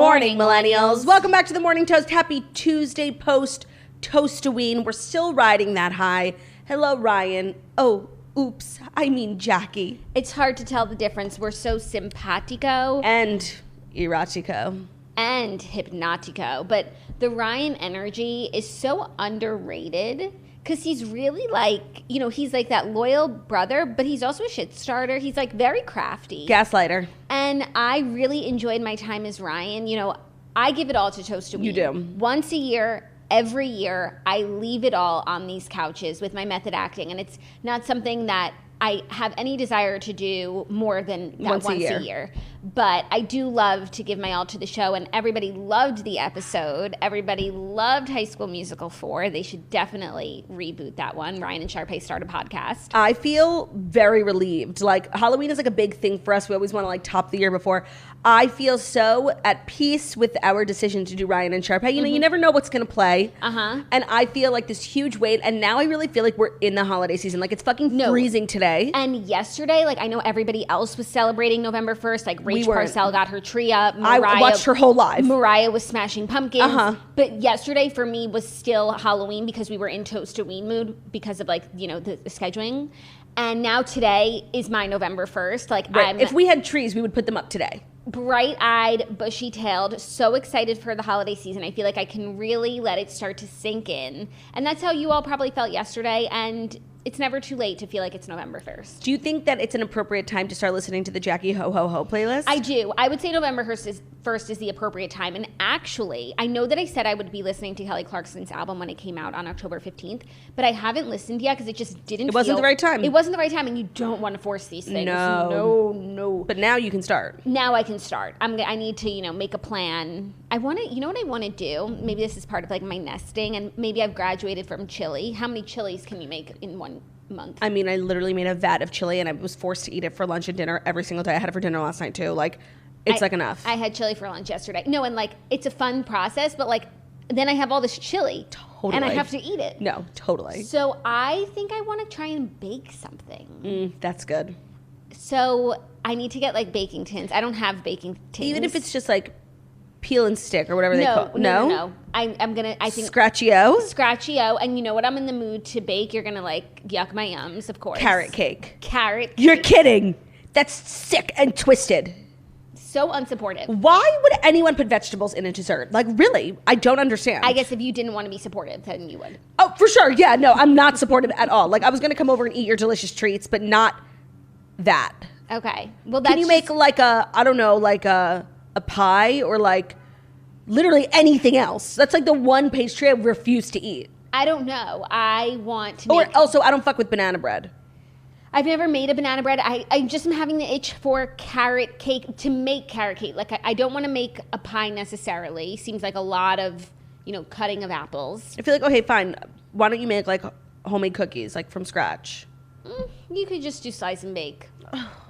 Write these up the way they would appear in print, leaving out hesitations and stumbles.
morning, millennials. Welcome back to the Morning Toast. Happy Tuesday post-Toastoween. We're still riding that high. Hello, Ryan. Oh, oops. I mean Jackie. It's hard to tell the difference. We're so simpatico. And erotico. And hypnotico. But the Ryan energy is so underrated because he's really like, you know, he's like that loyal brother, but he's also a shit starter. He's like very crafty. Gaslighter. And I really enjoyed my time as Ryan. You know, I give it all to Toastoween. You do. Once a year, every year, I leave it all on these couches with my method acting. And it's not something that I have any desire to do more than that once a year. But I do love to give my all to the show, and everybody loved the episode. Everybody loved High School Musical 4. They should definitely reboot that one. Ryan and Sharpay start a podcast. I feel very relieved. Like, Halloween is like a big thing for us. We always want to like top the year before. I feel so at peace with our decision to do Ryan and Sharpay. You know, you never know what's going to play. And I feel like this huge weight, and now I really feel like we're in the holiday season. Like, it's fucking freezing today. And yesterday, like, I know everybody else was celebrating November 1st. Like, Rach Parcell got her tree up. I watched her whole live. Mariah was smashing pumpkins. But yesterday for me was still Halloween because we were in Toastoween mood because of, like, you know, the scheduling. And now today is my November 1st. Like, if we had trees, we would put them up today. Bright-eyed, bushy-tailed, so excited for the holiday season. I feel like I can really let it start to sink in. And that's how you all probably felt yesterday. And it's never too late to feel like it's November 1st. Do you think that it's an appropriate time to start listening to the Jackie Ho Ho Ho playlist? I do. I would say November 1st is the appropriate time. And actually, I know that I said I would be listening to Kelly Clarkson's album when it came out on October 15th, but I haven't listened yet because it just didn't It wasn't the right time. It wasn't the right time, and you don't want to force these things. No. But now you can start. Now I can start. I need to, you know, make a plan. I want to, you know what I want to do? Maybe this is part of like my nesting, and maybe I've graduated from chili. How many chilies can you make in 1 month? I mean, I literally made a vat of chili, and I was forced to eat it for lunch and dinner every single day. I had it for dinner last night too. Like, it's like enough. I had chili for lunch yesterday. No, and like it's a fun process, but like then I have all this chili. Totally. And I have to eat it. No, totally. So I think I want to try and bake something. That's good. So I need to get like baking tins. I don't have baking tins. Even if it's just like peel and stick or whatever they call it. No. I think Scratchy-O. And you know what I'm in the mood to bake? You're going to like yuck my yums, of course. Carrot cake. You're kidding. That's sick and twisted. So unsupportive. Why would anyone put vegetables in a dessert? Like, really? I don't understand. I guess if you didn't want to be supportive, then you would. Oh, for sure. Yeah, no, I'm not supportive at all. Like, I was going to come over and eat your delicious treats, but not that. Okay. Well, that's Can you make like a, I don't know, like a pie or like literally anything else? That's like the one pastry I refuse to eat. I don't know. I want to make... Or also, I don't fuck with banana bread. I've never made a banana bread. I just am having the itch for carrot cake, to make carrot cake. Like, I don't want to make a pie necessarily. Seems like a lot of, you know, cutting of apples. I feel like, okay, fine. Why don't you make like homemade cookies, like from scratch? You could just do slice and bake.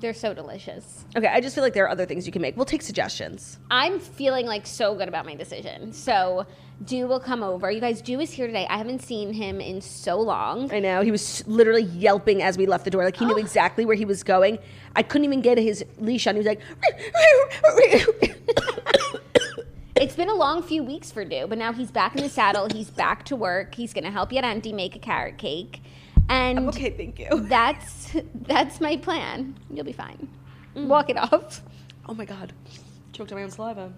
They're so delicious. Okay, I just feel like there are other things you can make. We'll take suggestions. I'm feeling like so good about my decision. So Dew will come over. You guys, Dew is here today. I haven't seen him in so long. I know. He was literally yelping as we left the door. Like, he knew exactly where he was going. I couldn't even get his leash on. He was like... It's been a long few weeks for Dew, but now he's back in the saddle. He's back to work. He's going to help you at Auntie make a carrot cake. And I'm okay, thank you. That's my plan. You'll be fine. Walk it off. Oh my God. Choked on my own saliva.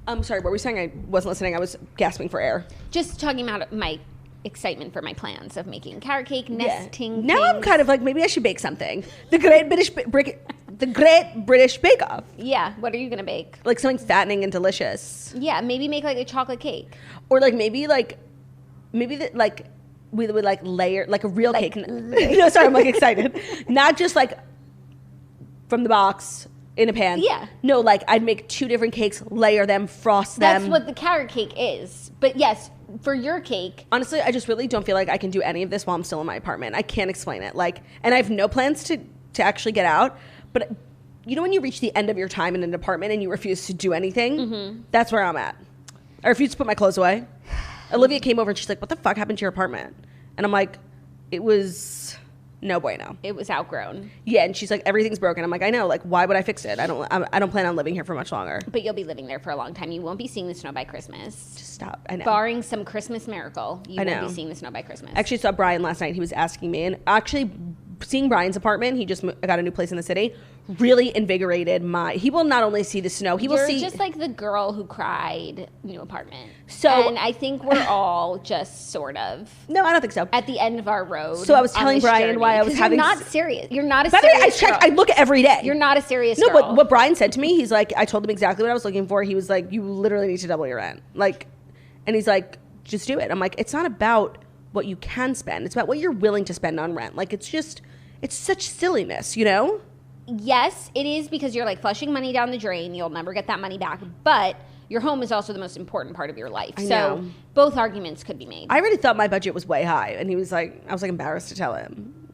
I'm sorry, what were we saying? I wasn't listening. I was gasping for air. Just talking about my excitement for my plans of making carrot cake, nesting. Now I'm kind of like, maybe I should bake something. The Great British Bake Off. Yeah, what are you gonna bake? Like something fattening and delicious. Yeah, maybe make like a chocolate cake. Or like maybe we would like layer like a real cake. No, sorry, I'm like excited. Not just like from the box in a pan. Yeah. No, like I'd make 2 different cakes, layer them, frost them. That's what the carrot cake is. But yes, for your cake. Honestly, I just really don't feel like I can do any of this while I'm still in my apartment. I can't explain it. Like, and I have no plans to actually get out. But you know when you reach the end of your time in an apartment and you refuse to do anything? That's where I'm at. I refuse to put my clothes away. Olivia came over and she's like, what the fuck happened to your apartment? And I'm like, it was No bueno. It was outgrown. Yeah, and she's like, everything's broken. I'm like, I know. Like, why would I fix it? I don't plan on living here for much longer. But you'll be living there for a long time. You won't be seeing the snow by Christmas. Just stop. I know. Barring some Christmas miracle, you won't be seeing the snow by Christmas. I actually saw Brian last night. He was asking me, and actually seeing Brian's apartment, he just got a new place in the city, really invigorated he will not only see the snow, You're just like the girl who cried new apartment. So, and I think we're all just sort of. No, I don't think so. At the end of our road. So I was telling Brian why I was having. You're not serious. You're not a serious girl. I look every day. You're not a serious girl. No, but what Brian said to me, he's like, I told him exactly what I was looking for. He was like, you literally need to double your rent. Like, and he's like, just do it. I'm like, it's not about what you can spend. It's about what you're willing to spend on rent. Like, it's such silliness, you know? Yes, it is, because you're like flushing money down the drain. You'll never get that money back. But your home is also the most important part of your life. So both arguments could be made. I already thought my budget was way high. And he was like, I was like embarrassed to tell him.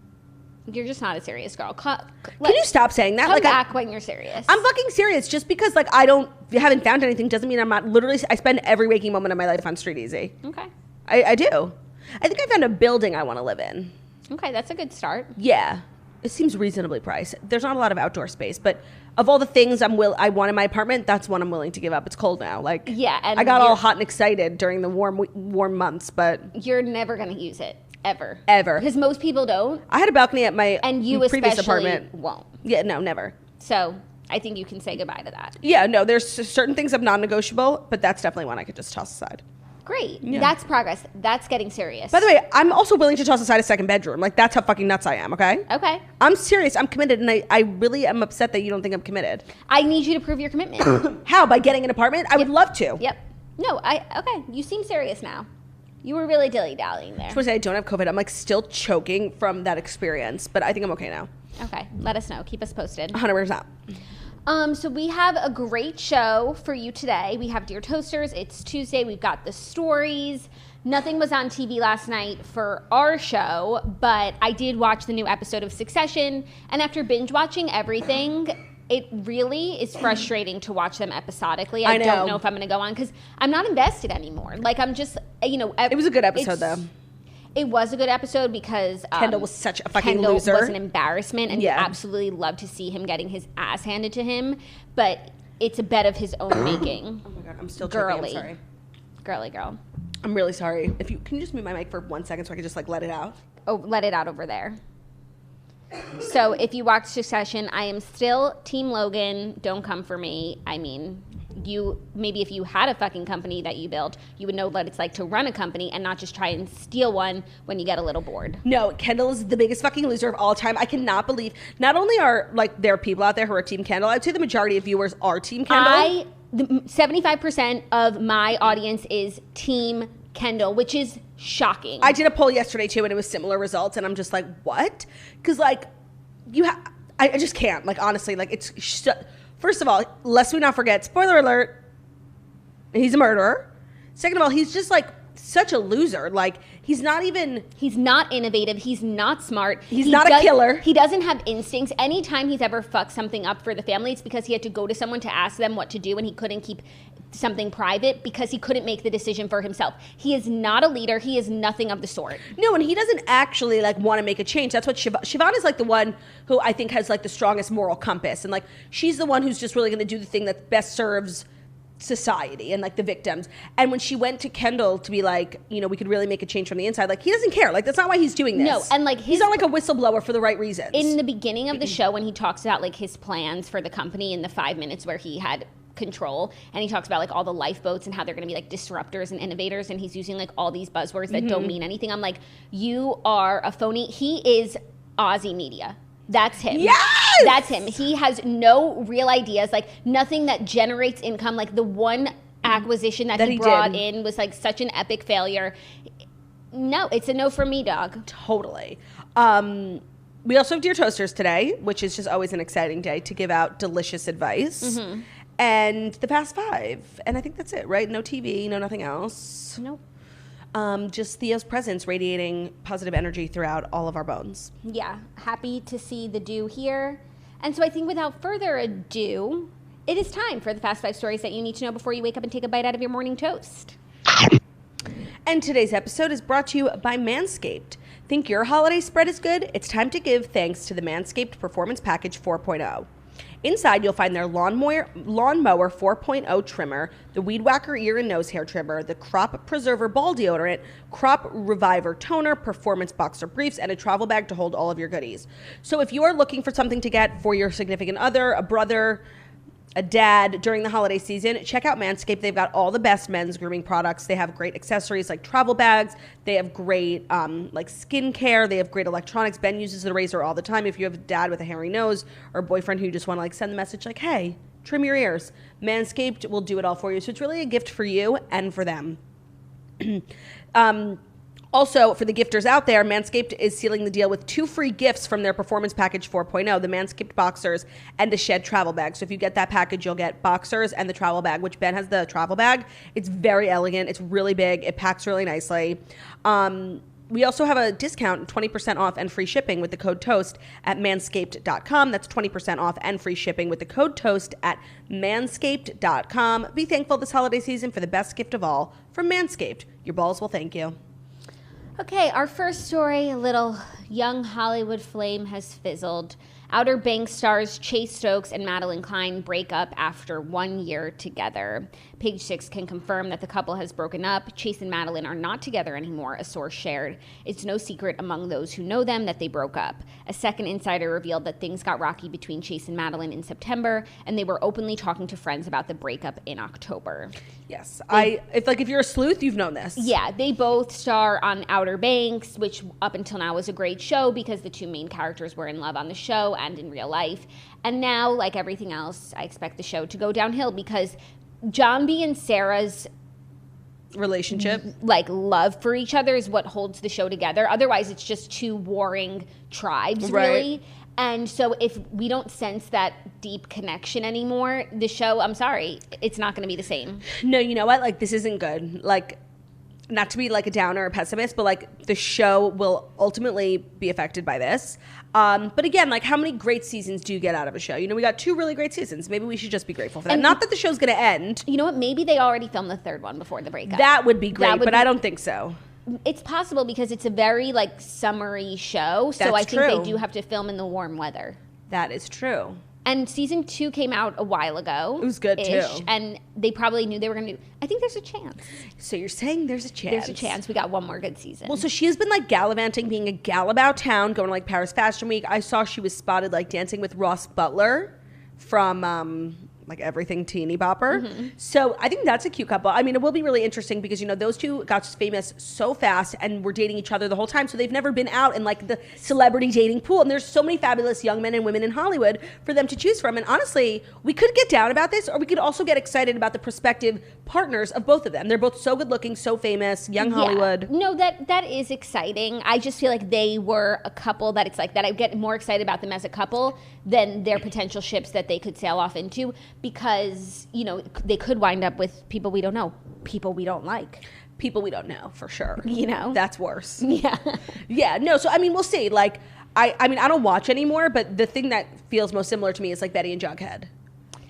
You're just not a serious girl. Can you stop saying that? Come back when you're serious. I'm fucking serious. Just because like haven't found anything doesn't mean I'm not. Literally, I spend every waking moment of my life on Street Easy. Okay. I do. I think I found a building I want to live in. Okay, that's a good start. Yeah. It seems reasonably priced. There's not a lot of outdoor space, but of all the things I want in my apartment, that's one I'm willing to give up. It's cold now. Like, yeah, and I got all hot and excited during the warm months, but you're never going to use it ever. Because most people don't. I had a balcony at my previous apartment. Won't. Yeah, no, never. So I think you can say goodbye to that. Yeah, no, there's certain things I'm non-negotiable, but that's definitely one I could just toss aside. Great. Yeah. That's progress. That's getting serious. By the way, I'm also willing to toss aside a second bedroom. Like, that's how fucking nuts I am, okay? Okay. I'm serious. I'm committed, and I really am upset that you don't think I'm committed. I need you to prove your commitment. How? By getting an apartment? I would love to. Yep. No, okay. You seem serious now. You were really dilly-dallying there. I just want to say I don't have COVID. I'm, like, still choking from that experience, but I think I'm okay now. Okay. Let us know. Keep us posted. 100%. So we have a great show for you today. We have Dear Toasters. It's Tuesday. We've got the stories. Nothing was on TV last night for our show, but I did watch the new episode of Succession. And after binge watching everything, it really is frustrating to watch them episodically. I don't know if I'm going to go on because I'm not invested anymore. Like, I'm just, it was a good episode, though. It was a good episode because Kendall was such a fucking Kendall loser. was an embarrassment, and you absolutely love to see him getting his ass handed to him. But it's a bed of his own making. Oh my god, I'm still girly. I'm sorry. Girly girl. I'm really sorry. Can you just mute my mic for 1 second so I can just like let it out? Oh, let it out over there. So if you watch Succession, I am still Team Logan. Don't come for me. I mean, maybe if you had a fucking company that you built, you would know what it's like to run a company and not just try and steal one when you get a little bored. No, Kendall is the biggest fucking loser of all time. I cannot believe not only are like there are people out there who are Team Kendall, I'd say the majority of viewers are Team Kendall. 75% of my audience is Team Kendall, which is shocking. I did a poll yesterday too, and it was similar results, and I'm just like, what? Because like, I just can't. Like, honestly, like it's. First of all, lest we not forget, spoiler alert, he's a murderer. Second of all, he's just like such a loser. Like, he's not innovative. He's not smart. He's not a killer. He doesn't have instincts. Anytime he's ever fucked something up for the family, it's because he had to go to someone to ask them what to do, and he couldn't keep something private because he couldn't make the decision for himself. He is not a leader. He is nothing of the sort. No, and he doesn't actually like want to make a change. That's what Siobhan is like, the one who I think has like the strongest moral compass, and like she's the one who's just really going to do the thing that best serves society and like the victims. And when she went to Kendall to be like, we could really make a change from the inside, like he doesn't care. Like that's not why he's doing this. No, and like he's not like a whistleblower for the right reasons. In the beginning of the show, when he talks about like his plans for the company in the 5 minutes where he had control, and he talks about like all the lifeboats and how they're going to be like disruptors and innovators, and he's using like all these buzzwords that don't mean anything. I'm like, you are a phony. He is Aussie media. That's him. Yes! That's him. He has no real ideas, like nothing that generates income. Like the one acquisition that he brought in was like such an epic failure. No, it's a no for me, dog. Totally. We also have Dear Toasters today, which is just always an exciting day to give out delicious advice. Mm-hmm. And the Fast Five. And I think that's it, right? No TV, no nothing else. Nope. Just Theo's presence radiating positive energy throughout all of our bones. Yeah. Happy to see the dew here. And so I think without further ado, it is time for the Fast Five stories that you need to know before you wake up and take a bite out of your morning toast. And today's episode is brought to you by Manscaped. Think your holiday spread is good? It's time to give thanks to the Manscaped Performance Package 4.0. Inside, you'll find their Lawnmower 4.0 trimmer, the Weed Whacker ear and nose hair trimmer, the Crop Preserver ball deodorant, Crop Reviver toner, performance boxer briefs, and a travel bag to hold all of your goodies. So if you are looking for something to get for your significant other, a brother, a dad during the holiday season, check out Manscaped. They've got all the best men's grooming products. They have great accessories like travel bags. They have great like skincare. They have great electronics. Ben uses the razor all the time. If you have a dad with a hairy nose or a boyfriend who you just want to like send the message like, hey, trim your ears, Manscaped will do it all for you. So it's really a gift for you and for them. Also, for the gifters out there, Manscaped is sealing the deal with 2 free gifts from their Performance Package 4.0, the Manscaped Boxers and the Shed Travel Bag. So if you get that package, you'll get Boxers and the travel bag, which Ben has the travel bag. It's very elegant. It's really big. It packs really nicely. We also have a discount, 20% off and free shipping with the code TOAST at manscaped.com. That's 20% off and free shipping with the code TOAST at manscaped.com. Be thankful this holiday season for the best gift of all from Manscaped. Your balls will thank you. Okay, our first story, a little young Hollywood flame has fizzled. Outer Banks stars Chase Stokes and Madelyn Cline break up after 1 year together. Page Six can confirm that the couple has broken up. Chase and Madelyn are not together anymore, a source shared. It's no secret among those who know them that they broke up. A second insider revealed that things got rocky between Chase and Madelyn in September, and they were openly talking to friends about the breakup in October. Yes, if you're a sleuth, you've known this. Yeah, they both star on Outer Banks, which up until now was a great show because the 2 main characters were in love on the show and in real life. And now, like everything else, I expect the show to go downhill because John B. and Sarah's relationship, like love for each other, is what holds the show together. Otherwise, it's just 2 warring tribes, really. And so if we don't sense that deep connection anymore, the show, I'm sorry, it's not going to be the same. No, you know what? Like, this isn't good. Like, not to be like a downer or pessimist, but like the show will ultimately be affected by this. But again, like how many great seasons do you get out of a show? You know, we got 2 really great seasons. Maybe we should just be grateful for that. And not that the show's going to end. You know what? Maybe they already filmed the 3rd one before the breakup. That would be great, but I don't think so. It's possible because it's a very like summery show. So I think they do have to film in the warm weather. That is true. And season 2 came out a while ago. It was good too. And they probably knew they were going to do. I think there's a chance. So you're saying there's a chance? There's a chance. We got 1 more good season. Well, so she has been like gallivanting, being a gal about town, going to like Paris Fashion Week. I saw she was spotted like dancing with Ross Butler from like Everything Teeny Bopper. Mm-hmm. So I think that's a cute couple. I mean, it will be really interesting because, you know, those 2 got famous so fast and were dating each other the whole time. So they've never been out in like the celebrity dating pool. And there's so many fabulous young men and women in Hollywood for them to choose from. And honestly, we could get down about this, or we could also get excited about the prospective partners of both of them. They're both so good looking, so famous, young Hollywood. No, that is exciting. I just feel like they were a couple that it's like that I get more excited about them as a couple than their potential ships that they could sail off into, because, you know, they could wind up with people we don't know, people we don't like. People we don't know, for sure. You know? That's worse. Yeah. Yeah, no, so I mean, we'll see. Like, I mean, I don't watch anymore, but the thing that feels most similar to me is like Betty and Jughead.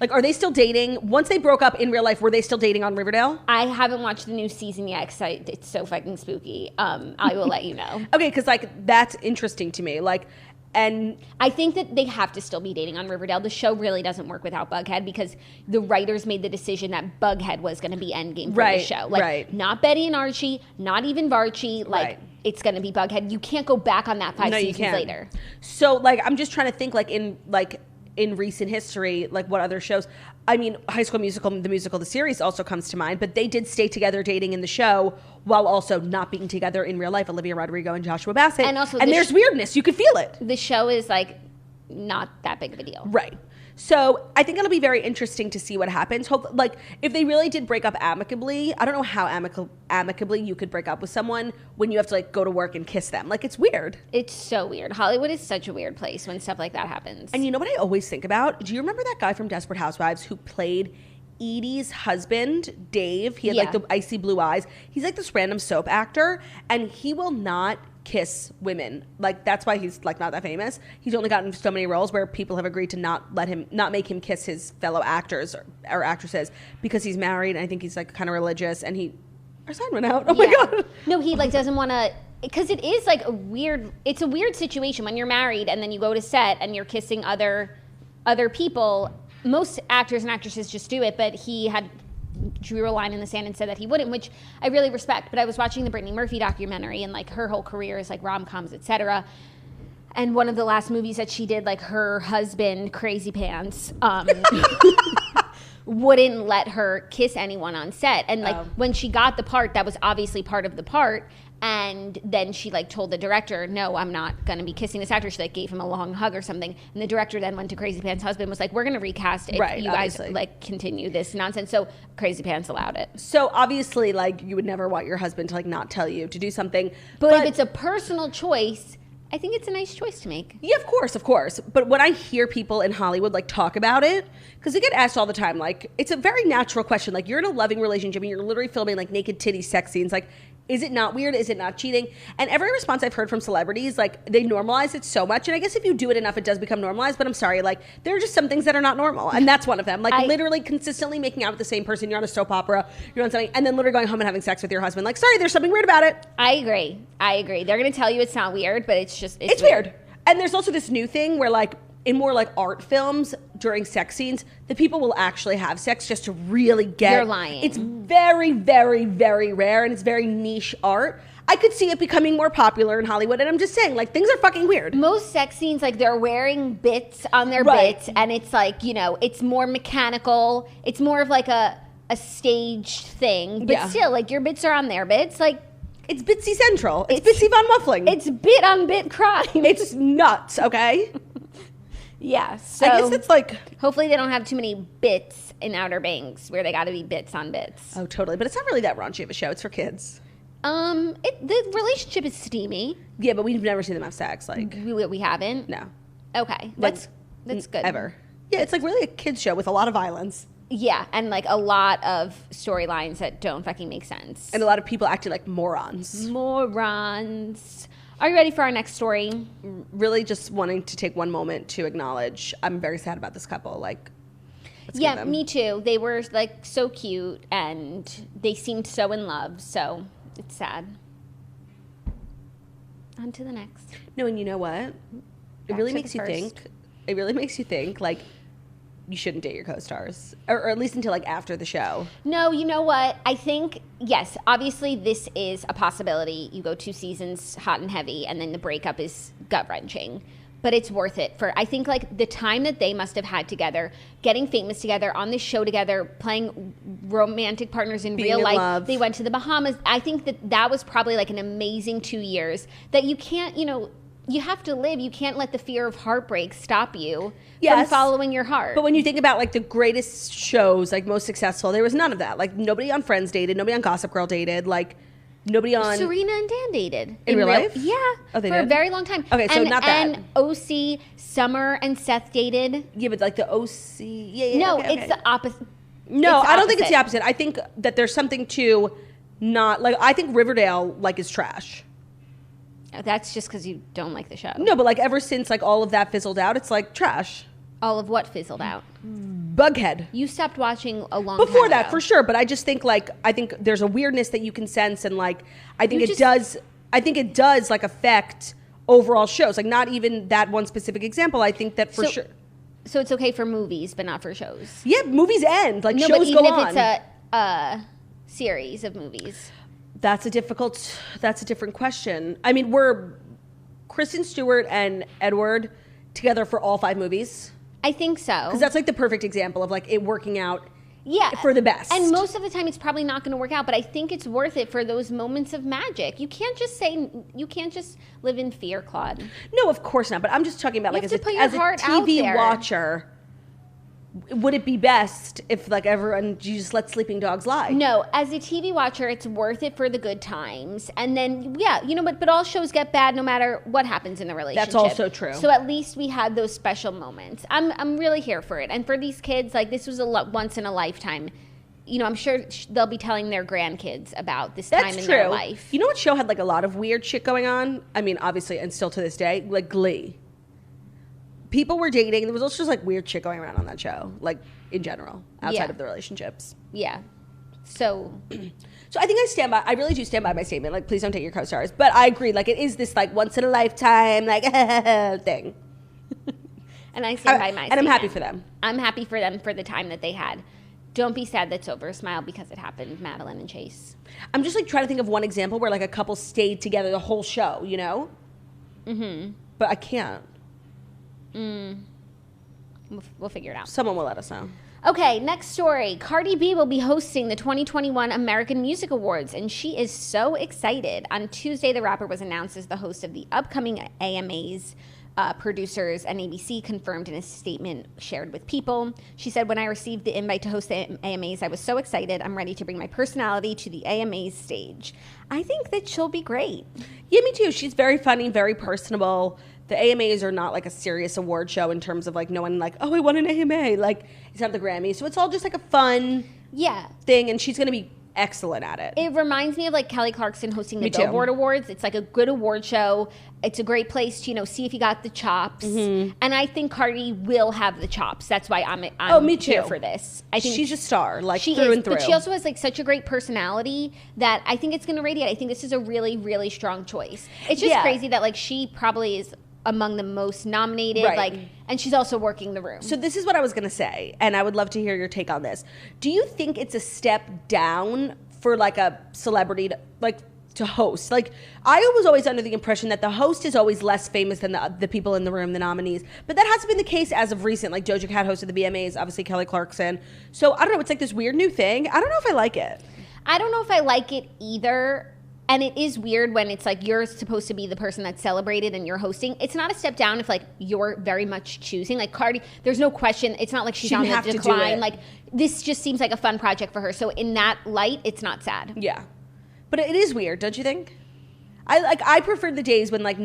Like, are they still dating? Once they broke up in real life, were they still dating on Riverdale? I haven't watched the new season yet because it's so fucking spooky. I will let you know. Okay, because, like, that's interesting to me. Like, and I think that they have to still be dating on Riverdale. The show really doesn't work without Bughead because the writers made the decision that Bughead was going to be endgame for the show. Like, not Betty and Archie, not even Varchie. Like, it's going to be Bughead. You can't go back on that 5 seasons later. So, like, I'm just trying to think, like, in recent history, like what other shows. I mean, High School Musical, the musical, the series also comes to mind, but they did stay together dating in the show while also not being together in real life. Olivia Rodrigo and Joshua Bassett. And there's weirdness. You could feel it. The show is like not that big of a deal. Right. So I think it'll be very interesting to see what happens. Hope, like, if they really did break up amicably, I don't know how amicably you could break up with someone when you have to, like, go to work and kiss them. Like, it's weird. It's so weird. Hollywood is such a weird place when stuff like that happens. And you know what I always think about? Do you remember that guy from Desperate Housewives who played Edie's husband, Dave? He had, like, the icy blue eyes. He's, like, this random soap actor, and he will not kiss women. Like, that's why he's like not that famous. He's only gotten so many roles where people have agreed to not make him kiss his fellow actors or actresses because he's married, and I think he's like kind of religious, and our sign went out. Oh my god. No, he like doesn't want to because it is like it's a weird situation when you're married and then you go to set and you're kissing other people. Most actors and actresses just do it, but he drew a line in the sand and said that he wouldn't, which I really respect. But I was watching the Brittany Murphy documentary, and like her whole career is like rom-coms, etc. And one of the last movies that she did, like her husband, Crazy Pants, wouldn't let her kiss anyone on set. And like when she got the part, that was obviously part of the part. And then she like told the director, no, I'm not going to be kissing this actor. She like gave him a long hug or something. And the director then went to Crazy Pants' husband, was like, we're going to recast if you guys like continue this nonsense. So Crazy Pants allowed it. So obviously like you would never want your husband to like not tell you to do something. But if it's a personal choice, I think it's a nice choice to make. Yeah, of course. But when I hear people in Hollywood like talk about it, because they get asked all the time, like it's a very natural question. Like you're in a loving relationship and you're literally filming like naked titty sex scenes. Like, is it not weird? Is it not cheating? And every response I've heard from celebrities, like they normalize it so much. And I guess if you do it enough, it does become normalized. But I'm sorry, like there are just some things that are not normal. And that's one of them. Like literally consistently making out with the same person. You're on a soap opera, you're on something, and then literally going home and having sex with your husband. Like, sorry, there's something weird about it. I agree. They're going to tell you it's not weird, but it's just, it's weird. And there's also this new thing where like in more like art films during sex scenes, the people will actually have sex just to really get. You're lying. It's very, very, very rare, and it's very niche art. I could see it becoming more popular in Hollywood, and I'm just saying, like, things are fucking weird. Most sex scenes, like, they're wearing bits on their bits, and it's like, you know, it's more mechanical. It's more of like a staged thing, but still, like, your bits are on their bits, like. It's Bitsy Central. It's Bitsy Von Muffling. It's bit on bit crime. It's nuts, okay? Yeah, so I guess it's like... Hopefully they don't have too many bits in Outer Banks where they got to be bits on bits. Oh, totally. But it's not really that raunchy of a show. It's for kids. The relationship is steamy. Yeah, but we've never seen them have sex. Like we haven't? No. Okay. That's good. Ever. Yeah, it's like really a kids show with a lot of violence. Yeah, and like a lot of storylines that don't fucking make sense. And a lot of people acting like morons. Are you ready for our next story? Really just wanting to take one moment to acknowledge I'm very sad about this couple. Like, yeah, me too. They were like so cute and they seemed so in love. So it's sad. On to the next. No, and you know what? It really makes you think. It really makes you think like you shouldn't date your co-stars, or at least until like after the show. No, you know what? I think, yes, obviously this is a possibility. You go 2 seasons hot and heavy, and then the breakup is gut-wrenching. But it's worth it for, I think, like the time that they must have had together, getting famous together, on this show together, playing romantic partners in real life. Love. They went to the Bahamas. I think that was probably like an amazing 2 years that you can't, you know, you have to live. You can't let the fear of heartbreak stop you from following your heart. But when you think about like the greatest shows, like most successful, there was none of that. Like nobody on Friends dated, nobody on Gossip Girl dated, like nobody on... Serena and Dan dated. In real life? Yeah. Oh, they for did? a very long time. Okay, so not that. And OC, Summer and Seth dated. Yeah, but like the OC... Yeah, no, okay. It's the opposite. No, I don't think it's the opposite. I think that there's something to not... Like, I think Riverdale, like, is trash. That's just because you don't like the show. No, but like ever since like all of that fizzled out, it's like trash. All of what fizzled out? Bughead. You stopped watching a long time before that, ago. for sure. But I just think like I think there's a weirdness that you can sense, and like I think it does. I think it does like affect overall shows. Like not even that one specific example. I think that for sure. So it's okay for movies, but not for shows. Yeah, movies end. Like no, shows but even go if on. it's a series of movies. That's a different question. I mean, were Kristen Stewart and Edward together for all 5 movies? I think so. Because that's like the perfect example of like it working out for the best. And most of the time it's probably not going to work out, but I think it's worth it for those moments of magic. You can't just live in fear, Claude. No, of course not. But I'm just talking about like as a TV watcher. Would it be best if like everyone you just let sleeping dogs lie? No, as a TV watcher, it's worth it for the good times. And then, yeah, you know, but all shows get bad no matter what happens in the relationship. That's also true. So at least we had those special moments. I'm really here for it. And for these kids, like this was once in a lifetime. You know, I'm sure they'll be telling their grandkids about this time in their life. You know what show had like a lot of weird shit going on? I mean, obviously, and still to this day, like Glee. People were dating. There was also just like weird shit going around on that show, like in general, outside of the relationships. Yeah. So I think I really do stand by my statement. Like, please don't take your co-stars. But I agree. Like, it is this, like, once in a lifetime, like, thing. And I stand by my statement. And I'm happy for them. I'm happy for them for the time that they had. Don't be sad that's over. Smile because it happened, Madelyn and Chase. I'm just, like, trying to think of one example where, like, a couple stayed together the whole show, you know? Mm-hmm. But I can't. We'll figure it out. Someone will let us know. Okay, next story. Cardi B will be hosting the 2021 American Music Awards, and she is so excited. On Tuesday, the rapper was announced as the host of the upcoming AMAs. Producers and ABC confirmed in a statement shared with People. She said, when I received the invite to host the AMAs, I was so excited. I'm ready to bring my personality to the AMAs stage. I think that she'll be great. Yeah, me too. She's very funny, very personable. The AMAs are not like a serious award show in terms of like no one like, oh, I won an AMA. Like, it's not the Grammys. So it's all just like a fun thing, and she's going to be excellent at it. It reminds me of like Kelly Clarkson hosting the Billboard Awards. It's like a good award show. It's a great place to, see if you got the chops. Mm-hmm. And I think Cardi will have the chops. That's why I'm me too. here for this. I think she's a star, like she through is, and through. But she also has like such a great personality that I think it's going to radiate. I think this is a really, really strong choice. It's just crazy that like she probably is among the most nominated, and she's also working the room. So this is what I was going to say, and I would love to hear your take on this. Do you think it's a step down for like a celebrity to host? Like, I was always under the impression that the host is always less famous than the people in the room, the nominees. But that hasn't been the case as of recent. Like, Doja Cat hosted the VMAs, obviously Kelly Clarkson. So I don't know, it's like this weird new thing. I don't know if I like it. I don't know if I like it either. And it is weird when it's like you're supposed to be the person that's celebrated and you're hosting. It's not a step down if like you're very much choosing. Like Cardi, there's no question. It's not like she's on the decline. Like, this just seems like a fun project for her. So in that light, it's not sad. Yeah. But it is weird, don't you think? I prefer the days when like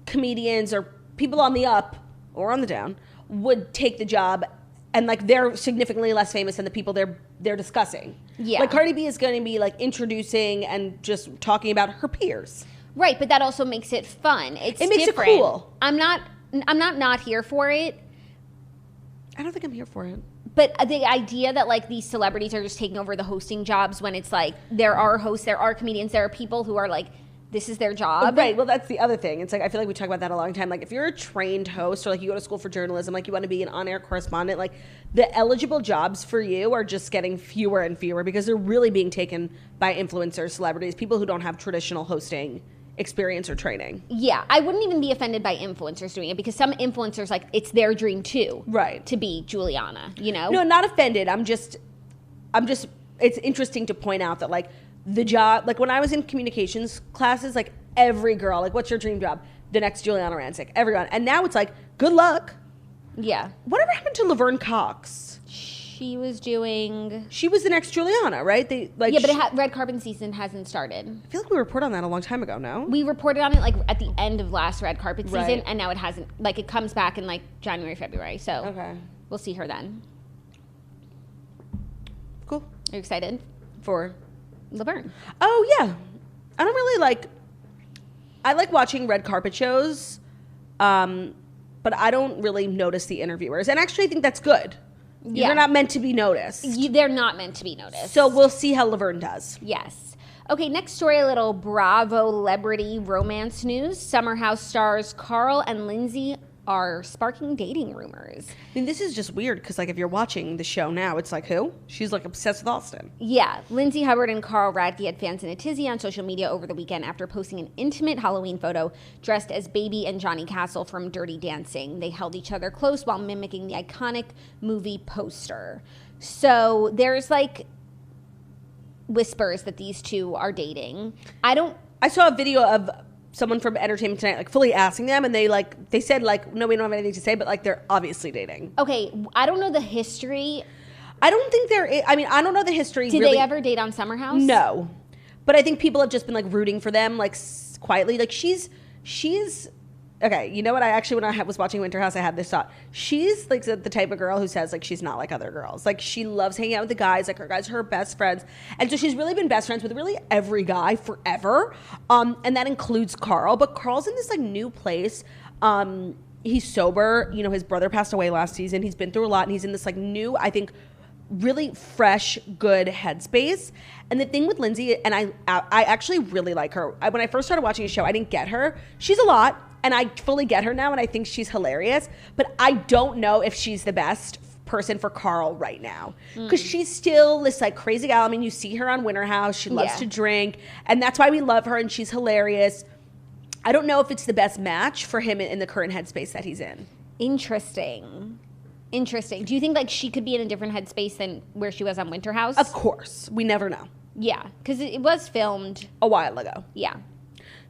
comedians or people on the up or on the down would take the job and like they're significantly less famous than the people they're discussing. Yeah. Like Cardi B is going to be like introducing and just talking about her peers. Right, but that also makes it fun. It makes different. It cool. I'm not here for it. I don't think I'm here for it. But the idea that like these celebrities are just taking over the hosting jobs when it's like there are hosts, there are comedians, there are people who are like, this is their job. Right. Well, that's the other thing. It's like, I feel like we talk about that a long time. Like, if you're a trained host or like you go to school for journalism, like you want to be an on-air correspondent, like the eligible jobs for you are just getting fewer and fewer because they're really being taken by influencers, celebrities, people who don't have traditional hosting experience or training. Yeah. I wouldn't even be offended by influencers doing it because some influencers, like, it's their dream too. Right. To be Juliana, No, not offended. I'm just, it's interesting to point out that like, the job, like when I was in communications classes, like every girl, like, what's your dream job? The next Juliana Rancic, everyone. And now it's like, good luck. Yeah. Whatever happened to Laverne Cox? She was the next Juliana, right? But red carpet season hasn't started. I feel like we reported on that a long time ago, no? We reported on it like at the end of last red carpet season, and now it hasn't. Like, it comes back in like January, February. So okay, we'll see her then. Cool. Are you excited for Laverne? Oh yeah, I don't really I like watching red carpet shows, but I don't really notice the interviewers, and actually I think that's good. Yeah. They're not meant to be noticed. They're not meant to be noticed. So we'll see how Laverne does. Yes. Okay, next story, a little Bravo celebrity romance news. Summer House stars Carl and Lindsay are sparking dating rumors. I mean, this is just weird because, like, if you're watching the show now, it's like, who? She's, like, obsessed with Austin. Yeah. Lindsay, Hubbard, and Carl Radke had fans in a tizzy on social media over the weekend after posting an intimate Halloween photo dressed as Baby and Johnny Castle from Dirty Dancing. They held each other close while mimicking the iconic movie poster. So there's, like, whispers that these two are dating. I saw a video of someone from Entertainment Tonight, like, fully asking them, and they said, like, no, we don't have anything to say, but, like, they're obviously dating. Okay, I don't know the history. I don't think I don't know the history. Did they ever date on Summer House? No. But I think people have just been, like, rooting for them, like, quietly. Like, she's okay, you know what? When I was watching Winter House, I had this thought. She's, like, the type of girl who says, like, she's not like other girls. Like, she loves hanging out with the guys. Like, her guys are her best friends. And so she's really been best friends with really every guy forever. And that includes Carl. But Carl's in this, like, new place. He's sober. His brother passed away last season. He's been through a lot. And he's in this, like, new, I think, really fresh, good headspace. And the thing with Lindsay, and I actually really like her. When I first started watching the show, I didn't get her. She's a lot, and I fully get her now, and I think she's hilarious. But I don't know if she's the best person for Carl right now, because she's still this like crazy gal. I mean, you see her on Winter House. She loves to drink, and that's why we love her, and she's hilarious. I don't know if it's the best match for him in the current headspace that he's in. Interesting. Do you think like she could be in a different headspace than where she was on Winter House? Of course. We never know. Yeah, because it was filmed a while ago. Yeah.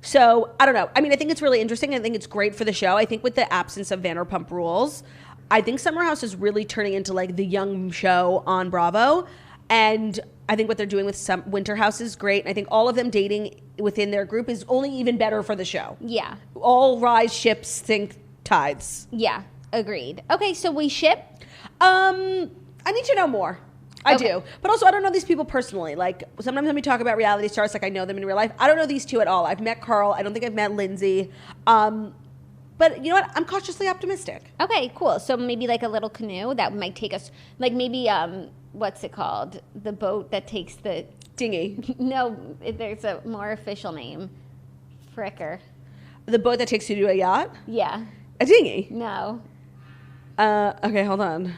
So, I don't know. I mean, I think it's really interesting. I think it's great for the show. I think with the absence of Vanderpump Rules, I think Summer House is really turning into like the young show on Bravo. And I think what they're doing with Winter House is great. And I think all of them dating within their group is only even better for the show. Yeah. All rise ships sink tides. Yeah, agreed. Okay, so we ship? I need to know more. I do. But also, I don't know these people personally. Like, sometimes when we talk about reality stars, like, I know them in real life. I don't know these two at all. I've met Carl. I don't think I've met Lindsay. But you know what? I'm cautiously optimistic. Okay, cool. So maybe like a little canoe that might take us, like maybe, what's it called? The boat that takes the... Dinghy. No, there's a more official name. Fricker. The boat that takes you to a yacht? Yeah. A dinghy? No. Okay, hold on.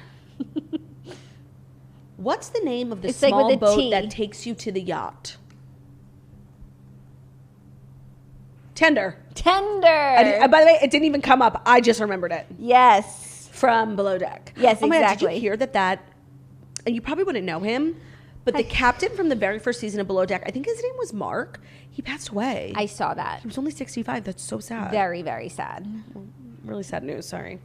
What's the name of the small boat that takes you to the yacht? Tender. By the way, it didn't even come up. I just remembered it. Yes. From Below Deck. Yes, exactly. Man, did you hear that, and you probably wouldn't know him, but the captain from the very first season of Below Deck, I think his name was Mark, he passed away. I saw that. He was only 65. That's so sad. Very, very sad. Really sad news, sorry.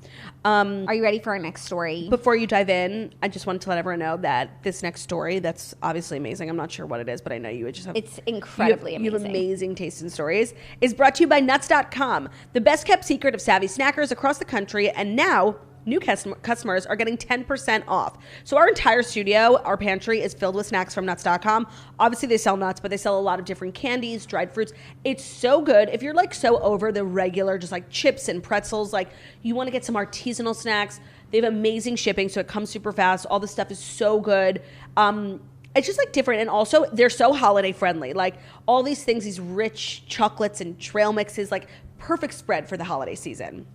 Are you ready for our next story? Before you dive in, I just wanted to let everyone know that this next story, that's obviously amazing. I'm not sure what it is, but I know you would just have... It's incredibly amazing. You have amazing taste in stories. Is brought to you by Nuts.com, the best kept secret of savvy snackers across the country, and now... new customers are getting 10% off. So our entire studio, our pantry, is filled with snacks from Nuts.com. Obviously, they sell nuts, but they sell a lot of different candies, dried fruits. It's so good. If you're like so over the regular, just like chips and pretzels, like you want to get some artisanal snacks, they have amazing shipping, so it comes super fast. All the stuff is so good. It's just like different, and also they're so holiday friendly. Like all these things, these rich chocolates and trail mixes, like perfect spread for the holiday season.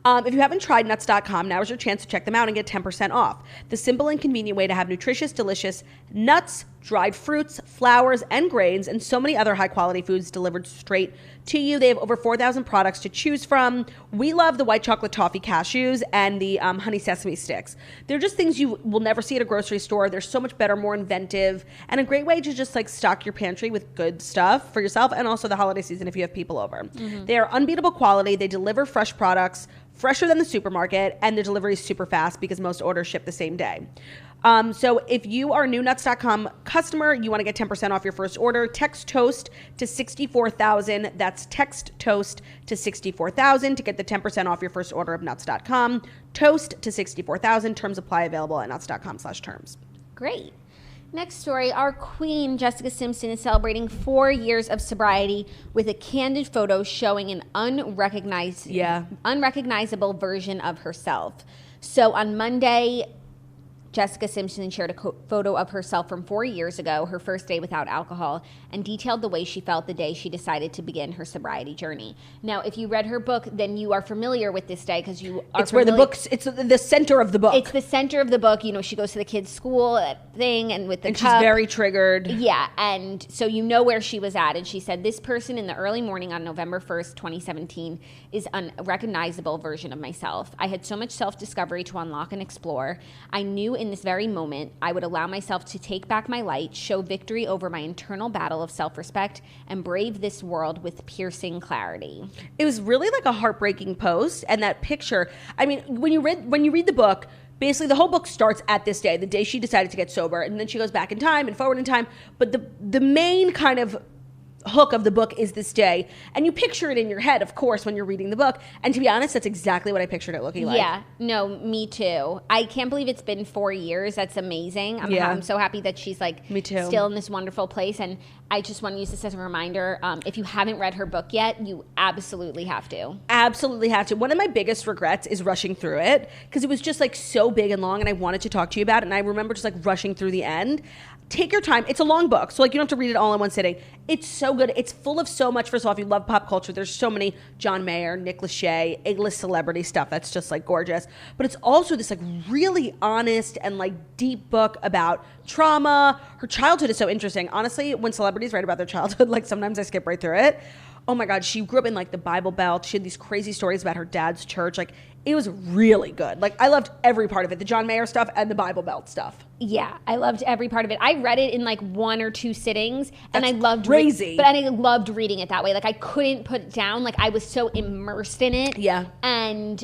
If you haven't tried Nuts.com, now is your chance to check them out and get 10% off. The simple and convenient way to have nutritious, delicious nuts, dried fruits, flours, and grains, and so many other high-quality foods delivered straight to you. They have over 4,000 products to choose from. We love the white chocolate toffee cashews and the honey sesame sticks. They're just things you will never see at a grocery store. They're so much better, more inventive, and a great way to just like stock your pantry with good stuff for yourself and also the holiday season if you have people over. Mm-hmm. They are unbeatable quality. They deliver fresh products, fresher than the supermarket, and their delivery is super fast because most orders ship the same day. So if you are a new Nuts.com customer, you want to get 10% off your first order, text TOAST to 64,000. That's text TOAST to 64,000 to get the 10% off your first order of Nuts.com. TOAST to 64,000. Terms apply, available at Nuts.com/terms. Great. Next story, our queen, Jessica Simpson, is celebrating 4 years of sobriety with a candid photo showing an unrecognizable version of herself. So on Monday, Jessica Simpson shared a photo of herself from 4 years ago, her first day without alcohol, and detailed the way she felt the day she decided to begin her sobriety journey. Now, if you read her book, then you are familiar with this day because you are. It's where the book's. It's the center of the book. It's the center of the book. You know, she goes to the kids' school thing, and with the cup. She's very triggered. Yeah, and so you know where she was at, and she said, "This person in the early morning on November 1st, 2017, is an unrecognizable version of myself. I had so much self-discovery to unlock and explore. I knew in this very moment, I would allow myself to take back my light, show victory over my internal battle of self-respect, and brave this world with piercing clarity." It was really like a heartbreaking post, and that picture, I mean, when you read the book, basically the whole book starts at this day, the day she decided to get sober, and then she goes back in time and forward in time, but the main kind of hook of the book is this day, and you picture it in your head, of course, when you're reading the book. And to be honest, that's exactly what I pictured it looking like. Yeah, no, me too. I can't believe it's been 4 years. That's amazing. I'm so happy that she's like me too. Still in this wonderful place. And I just want to use this as a reminder. If you haven't read her book yet, you absolutely have to. Absolutely have to. One of my biggest regrets is rushing through it because it was just like so big and long, and I wanted to talk to you about it. And I remember just like rushing through the end. Take your time. It's a long book, so like you don't have to read it all in one sitting. It's so good. It's full of so much. First of all, if you love pop culture, there's so many John Mayer, Nick Lachey, A-list celebrity stuff that's just like gorgeous. But it's also this like really honest and like deep book about trauma. Her childhood is so interesting. Honestly, when celebrities write about their childhood, like sometimes I skip right through it. Oh my God, she grew up in like the Bible Belt. She had these crazy stories about her dad's church. Like it was really good. Like I loved every part of it, the John Mayer stuff and the Bible Belt stuff. Yeah, I loved every part of it. I read it in like 1 or 2 sittings, and I loved crazy. But I loved reading it that way. Like I couldn't put it down. Like I was so immersed in it. Yeah, and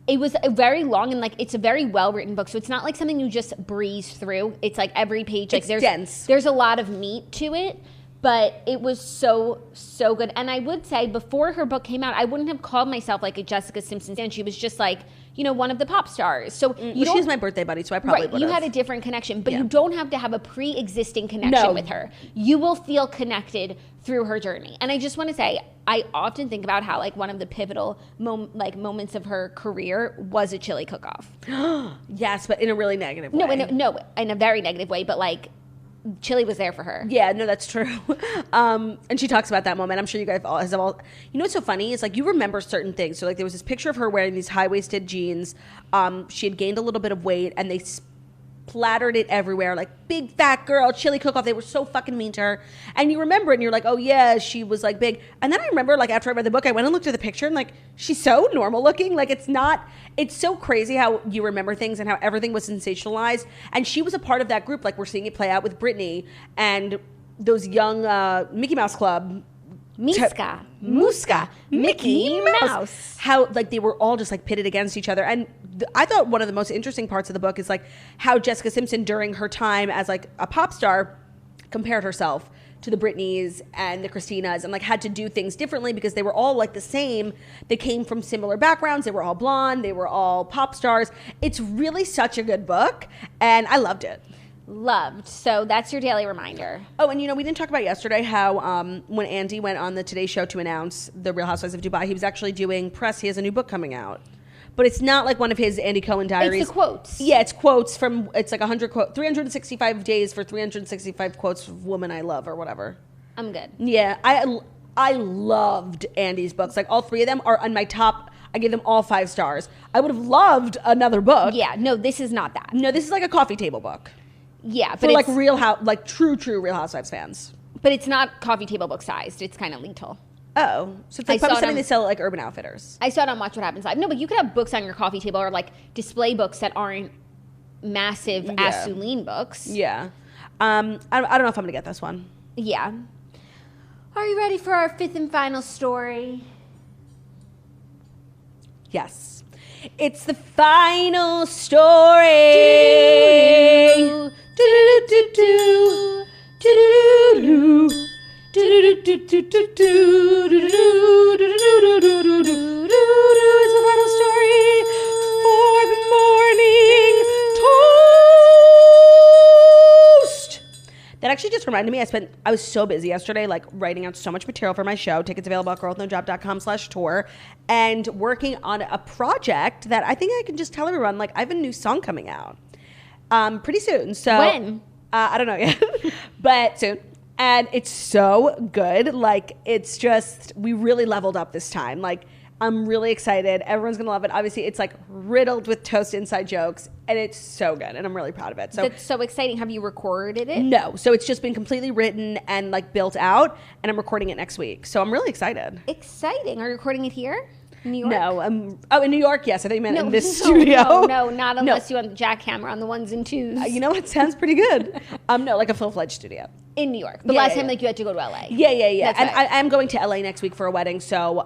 it was a very long and like it's a very well written book. So it's not like something you just breeze through. It's like every page. Like it's dense. There's a lot of meat to it. But it was so good. And I would say before her book came out, I wouldn't have called myself like a Jessica Simpson fan. She was just like, you know, one of the pop stars. So she's my birthday buddy, so I probably would have. You had a different connection, but you don't have to have a pre-existing connection with her. You will feel connected through her journey. And I just want to say, I often think about how like one of the pivotal moments of her career was a chili cook-off. Yes, but in a really negative way. No, in a very negative way, but like Chili was there for her. Yeah, no, that's true. And she talks about that moment. I'm sure you guys all you know what's so funny is like you remember certain things. So like there was this picture of her wearing these high-waisted jeans. She had gained a little bit of weight, and they splattered it everywhere, like big fat girl, chili cook-off. They were so fucking mean to her. And you remember it, and you're like, oh yeah, she was like big. And then I remember like after I read the book, I went and looked at the picture, and like she's so normal looking. Like it's so crazy how you remember things and how everything was sensationalized. And she was a part of that group. Like we're seeing it play out with Britney and those young Mickey Mouse Club. Muska, Mickey Mouse. How like they were all just like pitted against each other. And I thought one of the most interesting parts of the book is like how Jessica Simpson during her time as like a pop star compared herself to the Britneys and the Christinas and like had to do things differently because they were all like the same. They came from similar backgrounds. They were all blonde. They were all pop stars. It's really such a good book and I loved it. Loved. So that's your daily reminder. Oh, and you know, we didn't talk about yesterday how when Andy went on the Today Show to announce The Real Housewives of Dubai, he was actually doing press. He has a new book coming out. But it's not like one of his Andy Cohen diaries. It's the quotes. Yeah, it's quotes from, it's like 100 quotes, 365 days for 365 quotes of woman I love or whatever. I'm good. Yeah, I loved Andy's books. Like all 3 of them are on my top. I gave them all 5 stars. I would have loved another book. Yeah, no, this is not that. No, this is like a coffee table book. Yeah, but for like true Real Housewives fans. But it's not coffee table book sized. It's kind of lethal. Oh, so it's like probably something they sell at like Urban Outfitters. I saw it on Watch What Happens Live. No, but you could have books on your coffee table or like display books that aren't massive Assuline books. Yeah. I don't know if I'm gonna get this one. Yeah. Are you ready for our 5th and final story? Yes. It's the final story. It's the final story for the morning toast. That actually just reminded me, I was so busy yesterday, like writing out so much material for my show. Tickets available at girlwithnojob.com/tour and working on a project that I think I can just tell everyone, like I have a new song coming out pretty soon. So when? I don't know yet, but soon. And it's so good. Like it's just, we really leveled up this time. Like I'm really excited. Everyone's going to love it. Obviously, it's like riddled with toast inside jokes, and it's so good, and I'm really proud of it. So that's so exciting. Have you recorded it? No. So it's just been completely written and like built out, and I'm recording it next week. So I'm really excited. Exciting. Are you recording it here? In New York? No. In New York, yes. I think you meant in this studio. No, not unless you want the jackhammer on the ones and twos. You know what? Sounds pretty good. No, like a full-fledged studio. In New York. But last time, like, you had to go to LA. Yeah. And I'm going to LA next week for a wedding, so...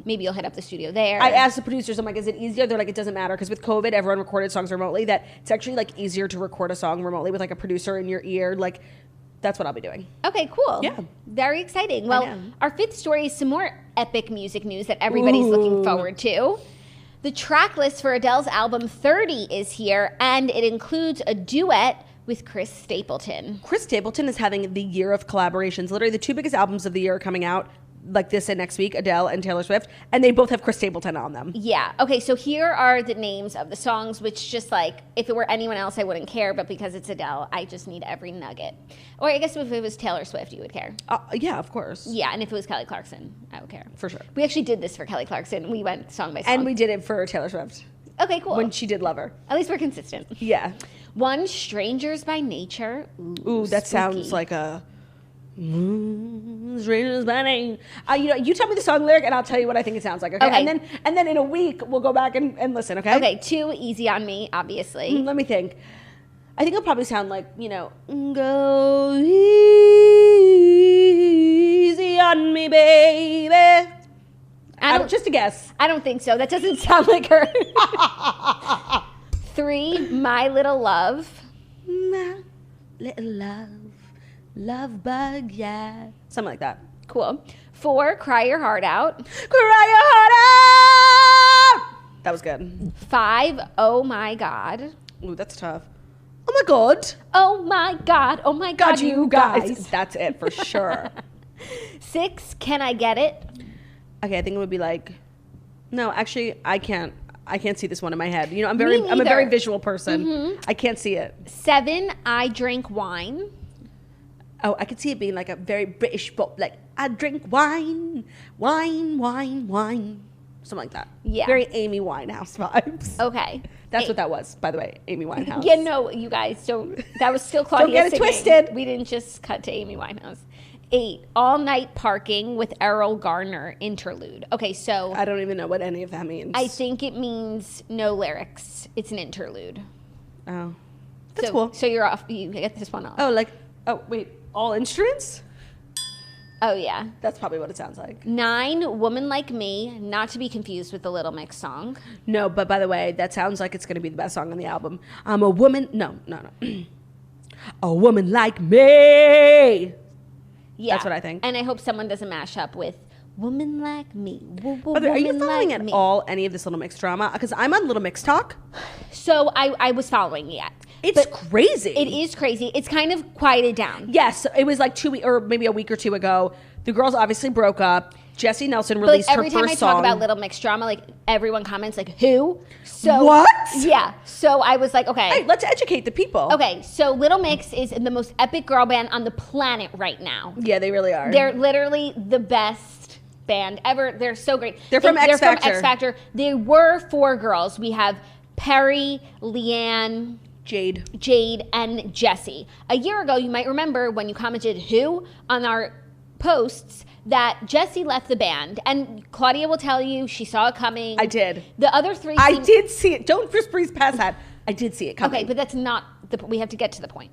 maybe you'll hit up the studio there. I asked the producers, I'm like, is it easier? They're like, it doesn't matter, because with COVID, everyone recorded songs remotely, that it's actually, like, easier to record a song remotely with, like, a producer in your ear. Like, that's what I'll be doing. Okay, cool. Yeah. Very exciting. Well, our fifth story is some more epic music news that everybody's looking forward to. The track list for Adele's album 30 is here, and it includes a duet with Chris Stapleton. Chris Stapleton is having the year of collaborations. Literally, the two biggest albums of the year are coming out, like this and next week, Adele and Taylor Swift, and they both have Chris Stapleton on them. Yeah. Okay, so here are the names of the songs, which just like, if it were anyone else, I wouldn't care, but because it's Adele, I just need every nugget. Or I guess if it was Taylor Swift, you would care. Yeah, of course. Yeah, and if it was Kelly Clarkson, I would care. For sure. We actually did this for Kelly Clarkson. We went song by song. And we did it for Taylor Swift. Okay, cool. When she did Lover. At least we're consistent. Yeah. One, Strangers by Nature. Ooh, that sounds like a... Strangers by name. You tell me the song lyric and I'll tell you what I think it sounds like. Okay. And then in a week we'll go back and listen. Okay. Okay. Too Easy on Me, obviously. Let me think. I think it'll probably sound like go easy on me, baby. Just a guess. I don't think so. That doesn't sound like her. 3, My Little Love. My little love. Love bug, yeah. Something like that. Cool. 4, Cry Your Heart Out. Cry your heart out! That was good. 5, Oh My God. Ooh, that's tough. Oh my God. Oh my God. Oh my God, you guys. That's it for sure. 6, Can I Get It? Okay, I think it would be like, no, actually, I can't see this one in my head. I'm a very visual person. Mm-hmm. I can't see it. 7, I Drink Wine. Oh, I could see it being like a very British pop, like, I drink wine, wine, wine, wine. Something like that. Yeah. Very Amy Winehouse vibes. Okay. That's what that was, by the way, Amy Winehouse. Yeah, no, you guys. So that was still Claudia Don't get it singing. twisted. We didn't just cut to Amy Winehouse. 8, All Night Parking with Errol Garner interlude. Okay, so I don't even know what any of that means. I think it means no lyrics. It's an interlude. Oh. That's cool. So you're off. You get this one off. Oh, wait. All instruments? Oh, yeah. That's probably what it sounds like. 9, Woman Like Me, not to be confused with the Little Mix song. No, but by the way, that sounds like it's going to be the best song on the album. I'm a woman. No. A woman like me. Yeah. That's what I think. And I hope someone doesn't mash up with Woman Like Me. Are you following at all any of this Little Mix drama? Because I'm on Little Mix Talk. So I was following it. It's crazy. It is crazy. It's kind of quieted down. Yes, it was like 2 weeks or maybe a week or two ago. The girls obviously broke up. Jessie Nelson released her first song. Every time I talk about Little Mix drama, like everyone comments like, who? So what? Yeah. So I was like, okay. Hey, let's educate the people. Okay, so Little Mix is the most epic girl band on the planet right now. Yeah, they really are. They're literally the best band ever. They're so great. They're from X Factor. They were 4 girls. We have Perry, Leanne, Jade, and Jessie. A year ago, you might remember when you commented who on our posts that Jessie left the band. And Claudia will tell you she saw it coming. I did. The other 3... I did see it. Don't just breeze past that. I did see it coming. Okay, but that's not... we have to get to the point.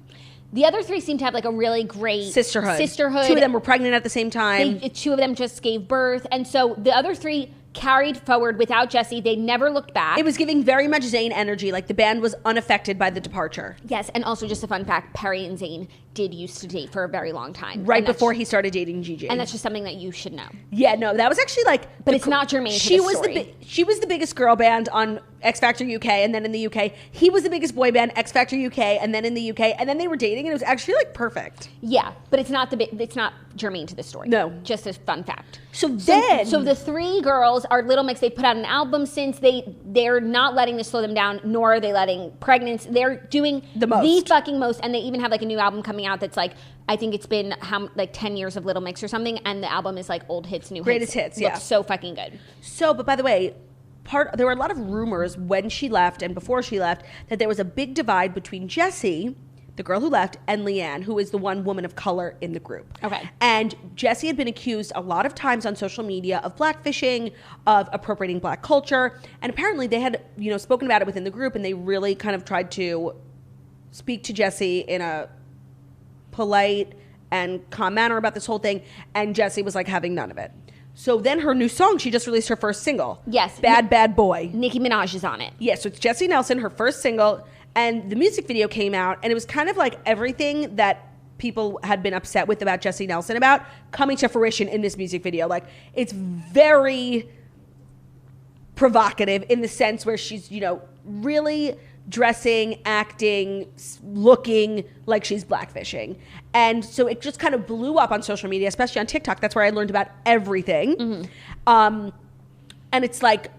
The other 3 seem to have like a really great... Sisterhood. 2 of them were pregnant at the same time. 2 of them just gave birth. And so the other 3... carried forward without Jessie. They never looked back. It was giving very much Zayn energy. Like the band was unaffected by the departure. Yes, and also just a fun fact, Perry and Zayn did used to date for a very long time. Right before he started dating Gigi. And that's just something that you should know. Yeah, no, that was actually like... But it's not germane to the story. She was the biggest girl band on X Factor UK, and then in the UK. He was the biggest boy band, X Factor UK, and then in the UK. And then they were dating, and it was actually like perfect. Yeah, but it's not germane to the story. No. Just a fun fact. So the 3 girls are Little Mix. They put out an album since. They're not letting this slow them down, nor are they letting pregnancy. They're doing the fucking most, and they even have like a new album coming out that's like, I think it's been 10 years of Little Mix or something, and the album is like old hits, new greatest hits. Yeah, looks so fucking good. So, but by the way, there were a lot of rumors when she left and before she left that there was a big divide between Jessie, the girl who left, and Leanne, who is the one woman of color in the group. Okay. And Jessie had been accused a lot of times on social media of blackfishing, of appropriating black culture, and apparently they had, spoken about it within the group, and they really kind of tried to speak to Jessie in a polite and calm manner about this whole thing, and Jessie was like having none of it. So then her new song, she just released her first single. Yes. Bad Boy. Nicki Minaj is on it. Yes, so it's Jessie Nelson, her first single, and the music video came out, and it was kind of like everything that people had been upset with about Jessie Nelson about coming to fruition in this music video. Like, it's very provocative in the sense where she's, you know, really dressing, acting, looking like she's blackfishing. And so it just kind of blew up on social media, especially on TikTok. That's where I learned about everything. And it's like,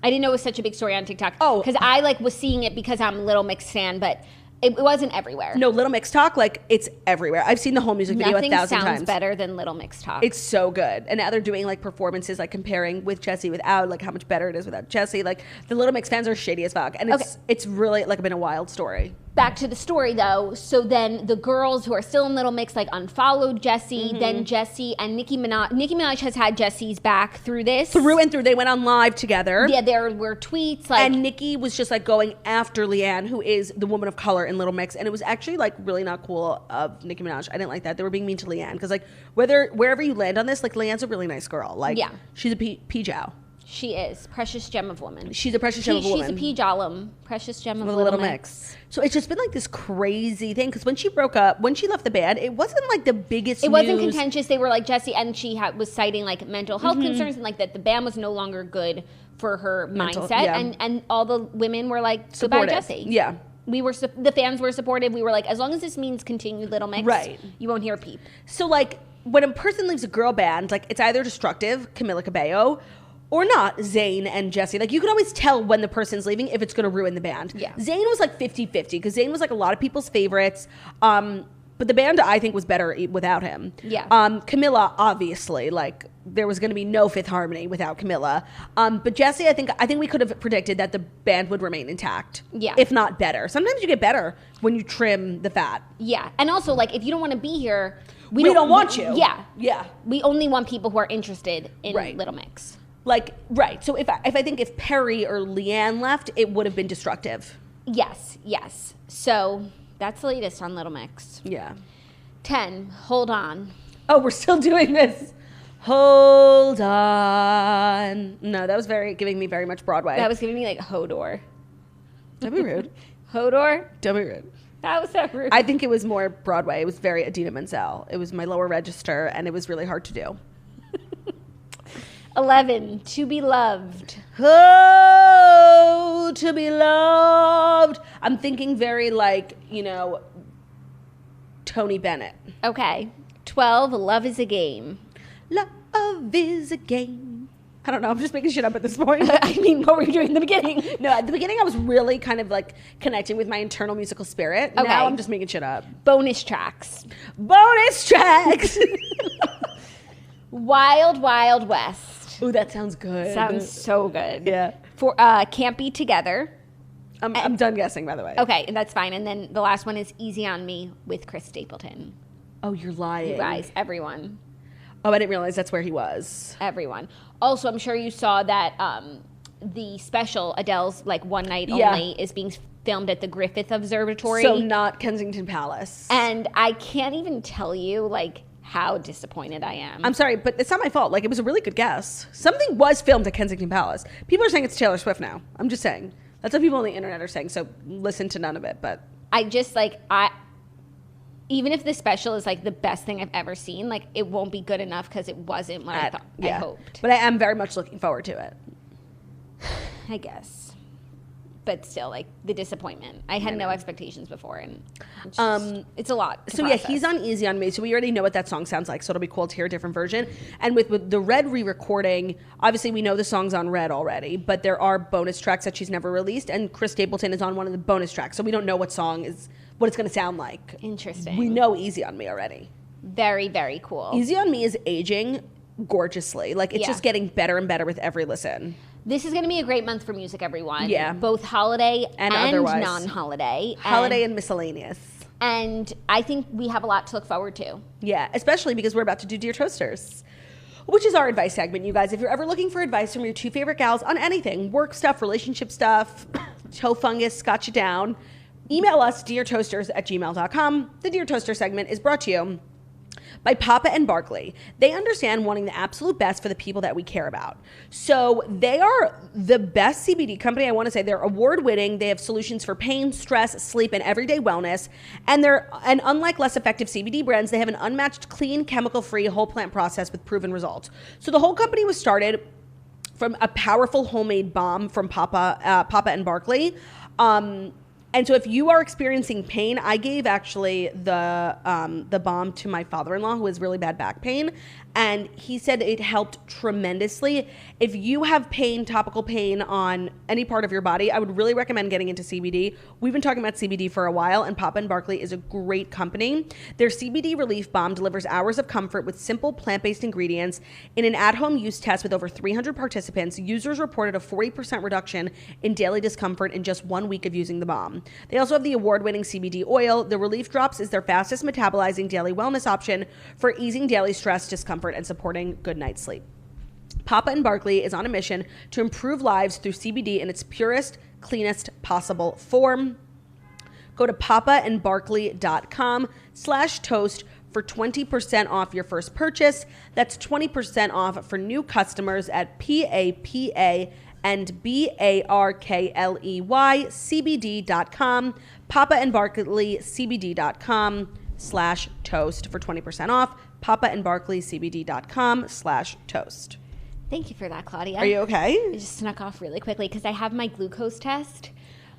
I didn't know it was such a big story on TikTok. Oh. Because I, like, was seeing it because I'm a Little Mix fan, but it wasn't everywhere. No, Little Mix Talk, like, it's everywhere. I've seen the whole music video 1,000 times. Nothing sounds better than Little Mix Talk. It's so good. And now they're doing, like, performances, like, comparing with Jessie without, like, how much better it is without Jessie. Like, the Little Mix fans are shady as fuck. And it's really, like, been a wild story. Back to the story, though. So then the girls who are still in Little Mix, like, unfollowed Jessie. Then Jessie and Nicki Minaj has had Jessie's back through this. Through and through. They went on live together. Yeah, there were tweets, like... And Nicki was just, like, going after Leanne, who is the woman of color in Little Mix. And it was actually, like, really not cool of Nicki Minaj. I didn't like that. They were being mean to Leanne. Because, like, wherever you land on this, like, Leanne's a really nice girl. Like, she's a P-Jow. She is. Precious gem of woman. She's a precious gem of woman. She's a P-Jolum. Precious gem of Little Mix. So it's just been like this crazy thing. Because when she broke up, when she left the band, it wasn't like the biggest It wasn't contentious. They were like, Jessie, and she was citing like mental health concerns and like that the band was no longer good for her mindset. And all the women were like, goodbye, Jessie. Yeah. We were, the fans were supportive. We were like, as long as this means continued Little Mix, you won't hear a peep. So like, when a person leaves a girl band, like it's either destructive, Camila Cabello, or not, Zayn and Jessie. Like, you can always tell when the person's leaving if it's going to ruin the band. Yeah. Zayn was like 50-50 because Zayn was like a lot of people's favorites. But the band, I think, was better without him. Yeah. Camila, obviously, like, there was going to be no Fifth Harmony without Camila. But Jessie, I think we could have predicted that the band would remain intact. Yeah. If not better. Sometimes you get better when you trim the fat. Yeah. And also, like, if you don't want to be here, we don't want you. Yeah. Yeah. We only want people who are interested in Little Mix. Like, right. So if I think if Perry or Leanne left, it would have been destructive. Yes. So that's the latest on Little Mix. Yeah. 10, Hold On. Oh, we're still doing this. Hold on. No, that was giving me very much Broadway. That was giving me like Hodor. Don't be rude. Hodor? Don't be rude. That was so rude. I think it was more Broadway. It was very Idina Menzel. It was my lower register, and it was really hard to do. 11, To Be Loved. Oh, to be loved. I'm thinking very like, Tony Bennett. Okay. 12, Love Is a Game. Love is a game. I don't know. I'm just making shit up at this point. I mean, what were you doing in the beginning? No, at the beginning I was really kind of like connecting with my internal musical spirit. Okay. Now I'm just making shit up. Bonus tracks. Wild Wild West. Ooh, that sounds good. Sounds so good. Yeah. For Can't Be Together. I'm done guessing, by the way. Okay, and that's fine. And then the last one is Easy on Me with Chris Stapleton. Oh, you're lying. You guys, everyone. Oh, I didn't realize that's where he was. Everyone. Also, I'm sure you saw that the special, Adele's like One Night Only, is being filmed at the Griffith Observatory. So not Kensington Palace. And I can't even tell you, like, how disappointed I am. I'm sorry, but it's not my fault. Like, it was a really good guess. Something was filmed at Kensington Palace. People are saying it's Taylor Swift now. I'm just saying. That's what people on the internet are saying, so listen to none of it, but... Even if the special is, like, the best thing I've ever seen, like, it won't be good enough because it wasn't what I thought. I hoped. But I am very much looking forward to it. I guess. But still, like, the disappointment. I had no expectations before, and it's a lot to process. He's on Easy on Me, so we already know what that song sounds like, so it'll be cool to hear a different version. And with the Red re-recording, obviously we know the song's on Red already, but there are bonus tracks that she's never released, and Chris Stapleton is on one of the bonus tracks, so we don't know what it's going to sound like. Interesting. We know Easy on Me already. Very, very cool. Easy on Me is aging gorgeously. Like, it's just getting better and better with every listen. This is going to be a great month for music, everyone. Yeah. Both holiday and otherwise. non-holiday. Holiday and miscellaneous. And I think we have a lot to look forward to. Yeah, especially because we're about to do Dear Toasters, which is our advice segment, you guys. If you're ever looking for advice from your two favorite gals on anything, work stuff, relationship stuff, toe fungus, got you down, email us, deartoasters@gmail.com. The Dear Toaster segment is brought to you by Papa and Barkley. They understand wanting the absolute best for the people that we care about. So they are the best CBD company. I want to say they're award-winning. They have solutions for pain, stress, sleep, and everyday wellness. And unlike less effective CBD brands, they have an unmatched, clean, chemical-free whole plant process with proven results. So the whole company was started from a powerful homemade balm from Papa and Barkley. And so if you are experiencing pain, I gave actually the balm to my father-in-law who has really bad back pain. And he said it helped tremendously. If you have pain, topical pain on any part of your body, I would really recommend getting into CBD. We've been talking about CBD for a while, and Papa and Barkley is a great company. Their CBD Relief Balm delivers hours of comfort with simple plant-based ingredients. In an at-home use test with over 300 participants, users reported a 40% reduction in daily discomfort in just 1 week of using the balm. They also have the award-winning CBD oil. The Relief Drops is their fastest metabolizing daily wellness option for easing daily stress, discomfort, and supporting good night's sleep. Papa and Barkley is on a mission to improve lives through CBD in its purest, cleanest possible form. Go to papaandbarkley.com/toast for 20% off your first purchase. That's 20% off for new customers at PAPA and BARKLEY CBD.com, papaandbarkleycbd.com/toast for 20% off, papaandbarkleycbd.com/toast. Thank you for that, Claudia. Are you okay? I just snuck off really quickly because I have my glucose test.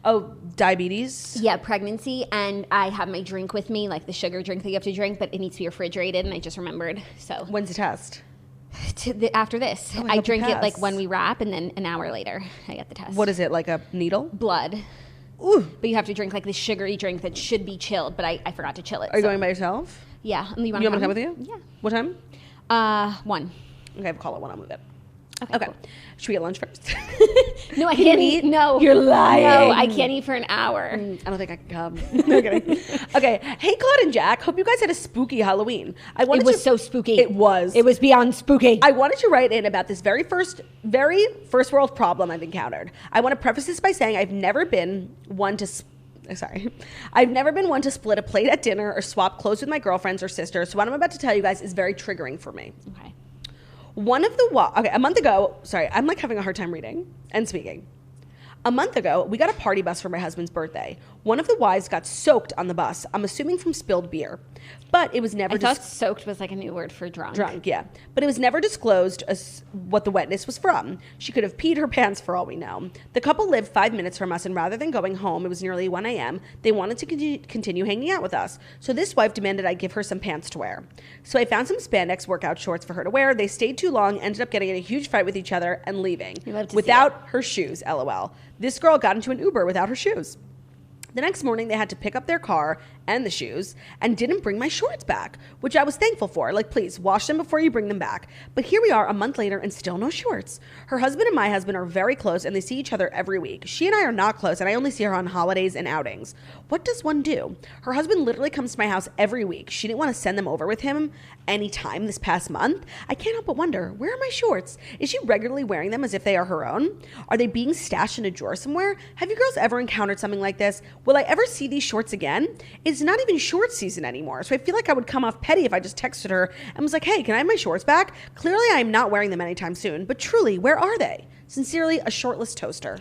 Oh, diabetes? Yeah, pregnancy, and I have my drink with me, like the sugar drink that you have to drink, but it needs to be refrigerated, and I just remembered. So when's the test? After this. Oh, I drink it like when we wrap, and then an hour later I get the test. What is it, like a needle? Blood. Ooh. But you have to drink like this sugary drink that should be chilled, but I forgot to chill it. Are you going by yourself? Yeah. You want me to come with you? Yeah. What time? 1. Okay, I have a call at 1. I'll move it. Okay. Cool. Should we get lunch first? No, I can't eat. No. You're lying. No, I can't eat for an hour. I don't think I can come. No kidding. Okay. Hey, Claude and Jack. Hope you guys had a spooky Halloween. It was so spooky. It was. It was beyond spooky. I wanted to write in about this very first world problem I've encountered. I want to preface this by saying I've never been one to split a plate at dinner or swap clothes with my girlfriends or sisters. So what I'm about to tell you guys is very triggering for me. Okay. A month ago, sorry, I'm like having a hard time reading and speaking. A month ago, we got a party bus for my husband's birthday. One of the wives got soaked on the bus, I'm assuming from spilled beer. But it was never... I thought soaked was like a new word for drunk. Drunk, yeah. But it was never disclosed as what the wetness was from. She could have peed her pants for all we know. The couple lived 5 minutes from us, and rather than going home, it was nearly 1 a.m., they wanted to continue hanging out with us. So this wife demanded I give her some pants to wear. So I found some spandex workout shorts for her to wear. They stayed too long, ended up getting in a huge fight with each other and leaving. Without her shoes, LOL. This girl got into an Uber without her shoes. The next morning, they had to pick up their car and the shoes and didn't bring my shorts back, which I was thankful for. Like, please, wash them before you bring them back. But here we are a month later and still no shorts. Her husband and my husband are very close and they see each other every week. She and I are not close and I only see her on holidays and outings. What does one do? Her husband literally comes to my house every week. She didn't want to send them over with him anytime this past month. I can't help but wonder, where are my shorts? Is she regularly wearing them as if they are her own? Are they being stashed in a drawer somewhere? Have you girls ever encountered something like this? Will I ever see these shorts again? It's not even shorts season anymore, so I feel like I would come off petty if I just texted her and was like, hey, can I have my shorts back? Clearly, I am not wearing them anytime soon, but truly, where are they? Sincerely, a shortless toaster.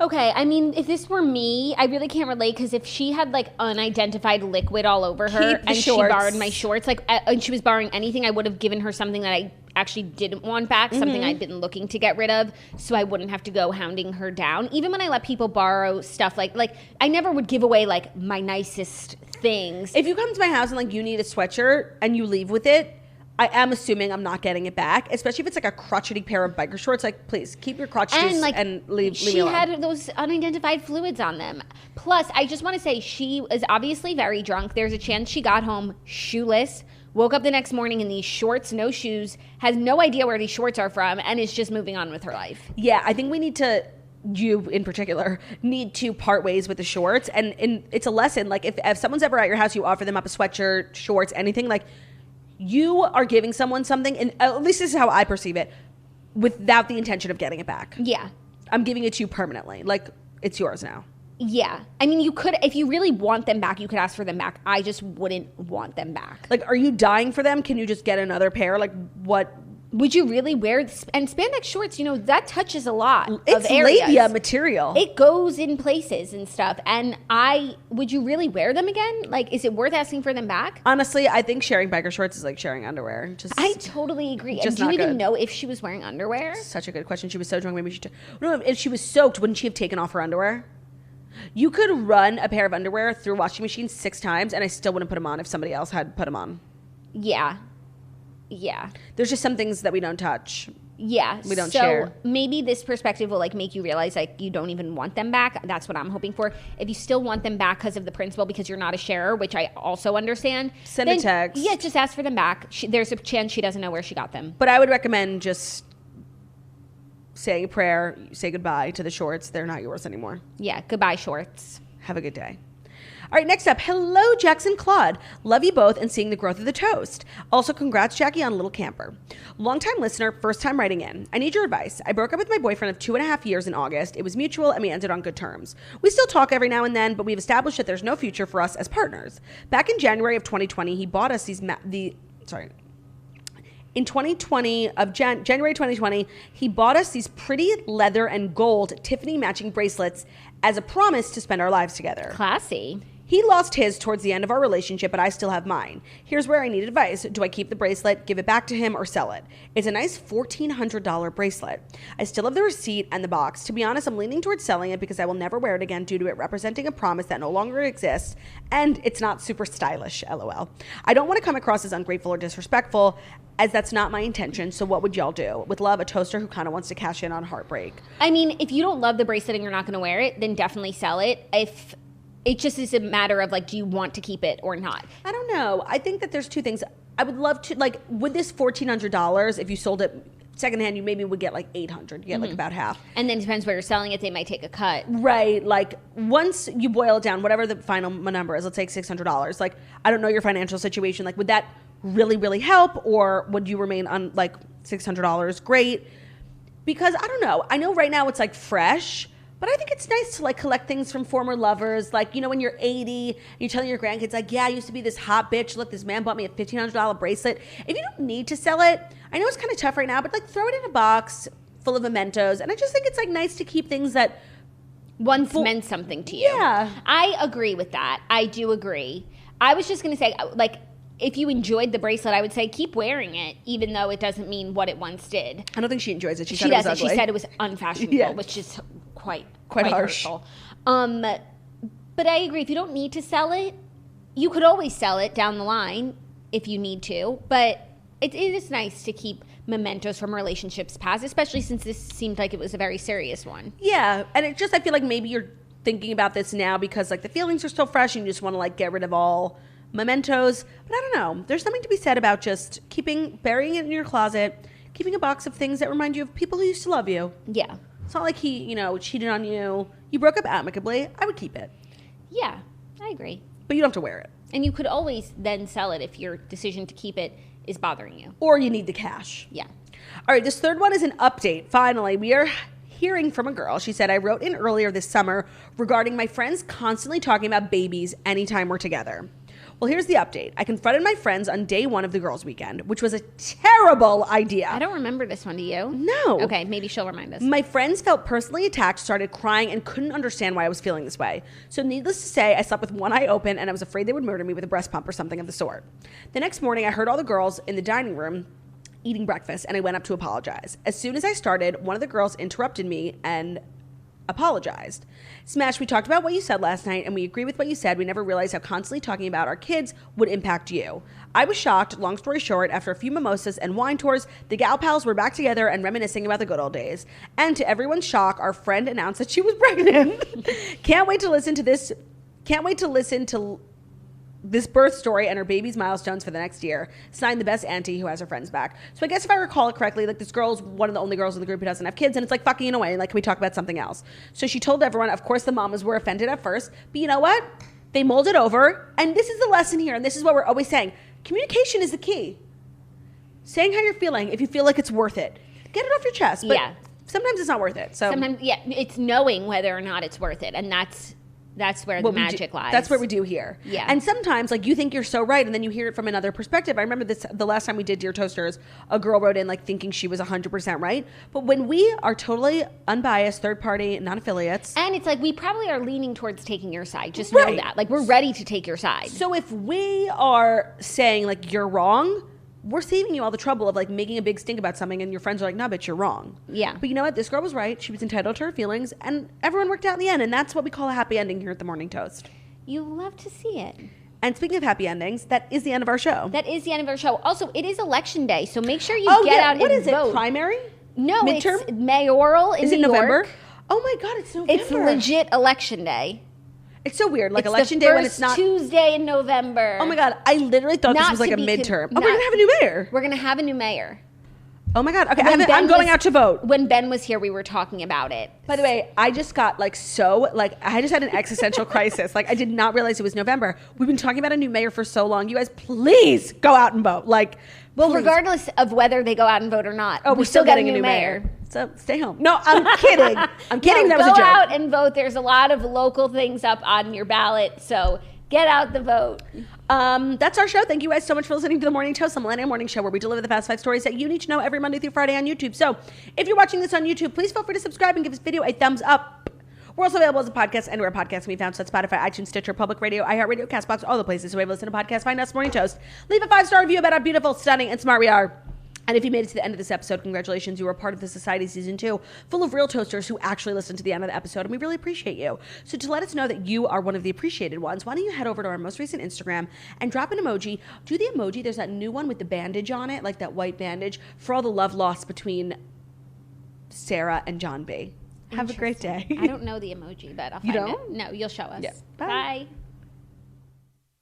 Okay, I mean, if this were me, I really can't relate because if she had like unidentified liquid all over her and she borrowed my shorts, like, and she was borrowing anything, I would have given her something that I actually didn't want back, something I'd been looking to get rid of, so I wouldn't have to go hounding her down. Even when I let people borrow stuff, like I never would give away like my nicest things. If you come to my house and like you need a sweatshirt and you leave with it, I am assuming I'm not getting it back, especially if it's like a crotchety pair of biker shorts. Like, please keep your crotcheties and leave me alone. She had those unidentified fluids on them. Plus, I just want to say she is obviously very drunk. There's a chance she got home shoeless, woke up the next morning in these shorts, no shoes, has no idea where these shorts are from, and is just moving on with her life. Yeah, I think we need to... You in particular need to part ways with the shorts, and it's a lesson. Like if someone's ever at your house, you offer them up a sweatshirt, shorts, anything, like you are giving someone something, and at least this is how I perceive it, without the intention of getting it back. Yeah, I'm giving it to you permanently, like it's yours now. Yeah. I mean, you could, if you really want them back, you could ask for them back. I just wouldn't want them back. Like, are you dying for them? Can you just get another pair? Like, what? Would you really wear, and spandex shorts, that touches a lot of It's areas. labia material. It goes in places and stuff. And would you really wear them again? Like, is it worth asking for them back? Honestly, I think sharing biker shorts is like sharing underwear. I totally agree. Just do you not even good. know if she was wearing underwear? Such a good question. She was so drunk, maybe no, if she was soaked, wouldn't she have taken off her underwear? You could run a pair of underwear through a washing machine 6 times, and I still wouldn't put them on if somebody else had put them on. Yeah. Yeah. There's just some things that we don't touch. Yeah. We don't share. So maybe this perspective will like make you realize like you don't even want them back. That's what I'm hoping for. If you still want them back because of the principle, because you're not a sharer, which I also understand. Send a text. Yeah, just ask for them back. There's a chance she doesn't know where she got them. But I would recommend just saying a prayer, say goodbye to the shorts. They're not yours anymore. Yeah, goodbye shorts. Have a good day. All right, next up, hello, Jackson Claude. Love you both and seeing the growth of the toast. Also, congrats, Jackie, on Little Camper. Longtime listener, first time writing in. I need your advice. I broke up with my boyfriend of 2.5 years in August. It was mutual and we ended on good terms. We still talk every now and then, but we've established that there's no future for us as partners. Back in January of 2020, he bought us January 2020, he bought us these pretty leather and gold Tiffany matching bracelets as a promise to spend our lives together. Classy. He lost his towards the end of our relationship, but I still have mine. Here's where I need advice. Do I keep the bracelet, give it back to him, or sell it? It's a nice $1,400 bracelet. I still have the receipt and the box. To be honest, I'm leaning towards selling it because I will never wear it again due to it representing a promise that no longer exists, and it's not super stylish, LOL. I don't want to come across as ungrateful or disrespectful, as that's not my intention, so what would y'all do? With love, a toaster who kind of wants to cash in on heartbreak. I mean, if you don't love the bracelet and you're not going to wear it, then definitely sell it. If it just is a matter of like, do you want to keep it or not? I don't know. I think that there's two things. I would love to, like, with this $1,400, if you sold it secondhand, you maybe would get like $800. You get like about half. And then it depends where you're selling it. They might take a cut. Right. Like, once you boil it down, whatever the final number is, let's take $600. Like, I don't know your financial situation. Like, would that really, really help? Or would you remain on like $600? Great. Because I don't know. I know right now it's like fresh. But I think it's nice to like collect things from former lovers. Like, you know, when you're 80, you're telling your grandkids, like, yeah, I used to be this hot bitch. Look, this man bought me a $1,500 bracelet. If you don't need to sell it, I know it's kind of tough right now, but like throw it in a box full of mementos. And I just think it's like nice to keep things that once meant something to you. Yeah. I agree with that. I do agree. I was just going to say, like, if you enjoyed the bracelet, I would say keep wearing it, even though it doesn't mean what it once did. I don't think she enjoys it. She said it was ugly. She said it was unfashionable, which is quite harsh. hurtful. But I agree. If you don't need to sell it, you could always sell it down the line if you need to. But it is nice to keep mementos from relationships past, especially since this seemed like it was a very serious one. Yeah, and it just, I feel like maybe you're thinking about this now because like the feelings are still fresh and you just want to like get rid of all mementos. But I don't know. There's something to be said about just burying it in your closet, keeping a box of things that remind you of people who used to love you. Yeah. It's not like he, you know, cheated on you. You broke up amicably. I would keep it. Yeah, I agree. But you don't have to wear it. And you could always then sell it if your decision to keep it is bothering you. Or you need the cash. Yeah. All right, this third one is an update. Finally, we are hearing from a girl. She said, I wrote in earlier this summer regarding my friends constantly talking about babies anytime we're together. Well, here's the update. I confronted my friends on day one of the girls' weekend, which was a terrible idea. I don't remember this one. Do you? No. Okay, maybe she'll remind us. My friends felt personally attacked, started crying, and couldn't understand why I was feeling this way. So needless to say, I slept with one eye open, and I was afraid they would murder me with a breast pump or something of the sort. The next morning, I heard all the girls in the dining room eating breakfast, and I went up to apologize. As soon as I started, one of the girls interrupted me and apologized. Smash, we talked about what you said last night, and we agree with what you said. We never realized how constantly talking about our kids would impact you. I was shocked. Long story short, after a few mimosas and wine tours, the gal pals were back together and reminiscing about the good old days. And to everyone's shock, our friend announced that she was pregnant. Can't wait to listen to this birth story and her baby's milestones for the next year. Signed, the best auntie who has her friends back. So I guess if I recall it correctly, like this girl's one of the only girls in the group who doesn't have kids, and it's like fucking in a way. Like, can we talk about something else? So she told everyone. Of course, the mamas were offended at first, but you know what? They molded over, and this is the lesson here, and this is what we're always saying. Communication is the key. Saying how you're feeling, if you feel like it's worth it, get it off your chest. But sometimes it's not worth it. So sometimes, it's knowing whether or not it's worth it, and that's That's where the magic lies. That's where we do here. Yeah. And sometimes, like, you think you're so right, and then you hear it from another perspective. I remember the last time we did Dear Toasters, a girl wrote in, like, thinking she was 100% right. But when we are totally unbiased, third-party, non-affiliates. And it's like, we probably are leaning towards taking your side. Just know that. Like, we're ready to take your side. So if we are saying, like, you're wrong, we're saving you all the trouble of, like, making a big stink about something, and your friends are like, no, bitch, you're wrong. Yeah. But you know what? This girl was right. She was entitled to her feelings, and everyone worked out in the end, and that's what we call a happy ending here at the Morning Toast. You love to see it. And speaking of happy endings, that is the end of our show. That is the end of our show. Also, it is election day, so make sure you get out and vote. What is it, primary? No, midterm? It's mayoral in Is it New November? York. Oh my God, it's November. It's legit election day. It's so weird, like it's election day when it's not Tuesday in November. Oh my God, I literally thought this was like a midterm. We're gonna have a new mayor. We're gonna have a new mayor. Oh my God, okay, I'm going out to vote. When Ben was here, we were talking about it. By the way, I just got I just had an existential crisis. Like, I did not realize it was November. We've been talking about a new mayor for so long. You guys, please go out and vote. Well, regardless of whether they go out and vote or not, we're still getting a new mayor. So stay home. No, I'm kidding. I'm kidding. That was a joke. Go out and vote. There's a lot of local things up on your ballot, so get out the vote. That's our show. Thank you guys so much for listening to The Morning Toast, the Millennial Morning Show, where we deliver the fast 5 stories that you need to know every Monday through Friday on YouTube. So if you're watching this on YouTube, please feel free to subscribe and give this video a thumbs up. We're also available as a podcast anywhere podcasts can be found, so Spotify, iTunes, Stitcher, Public Radio, iHeartRadio, CastBox, all the places where you listen to podcasts. Find us, Morning Toast. Leave a 5-star review about how beautiful, stunning, and smart we are. And if you made it to the end of this episode, congratulations. You are part of the Society Season 2, full of real toasters who actually listen to the end of the episode, and we really appreciate you. So to let us know that you are one of the appreciated ones, why don't you head over to our most recent Instagram and drop an emoji. Do the emoji. There's that new one with the bandage on it, like that white bandage, for all the love lost between Sarah and John B. Have a great day. I don't know the emoji, but I'll find it. No, you'll show us. Yeah. Bye.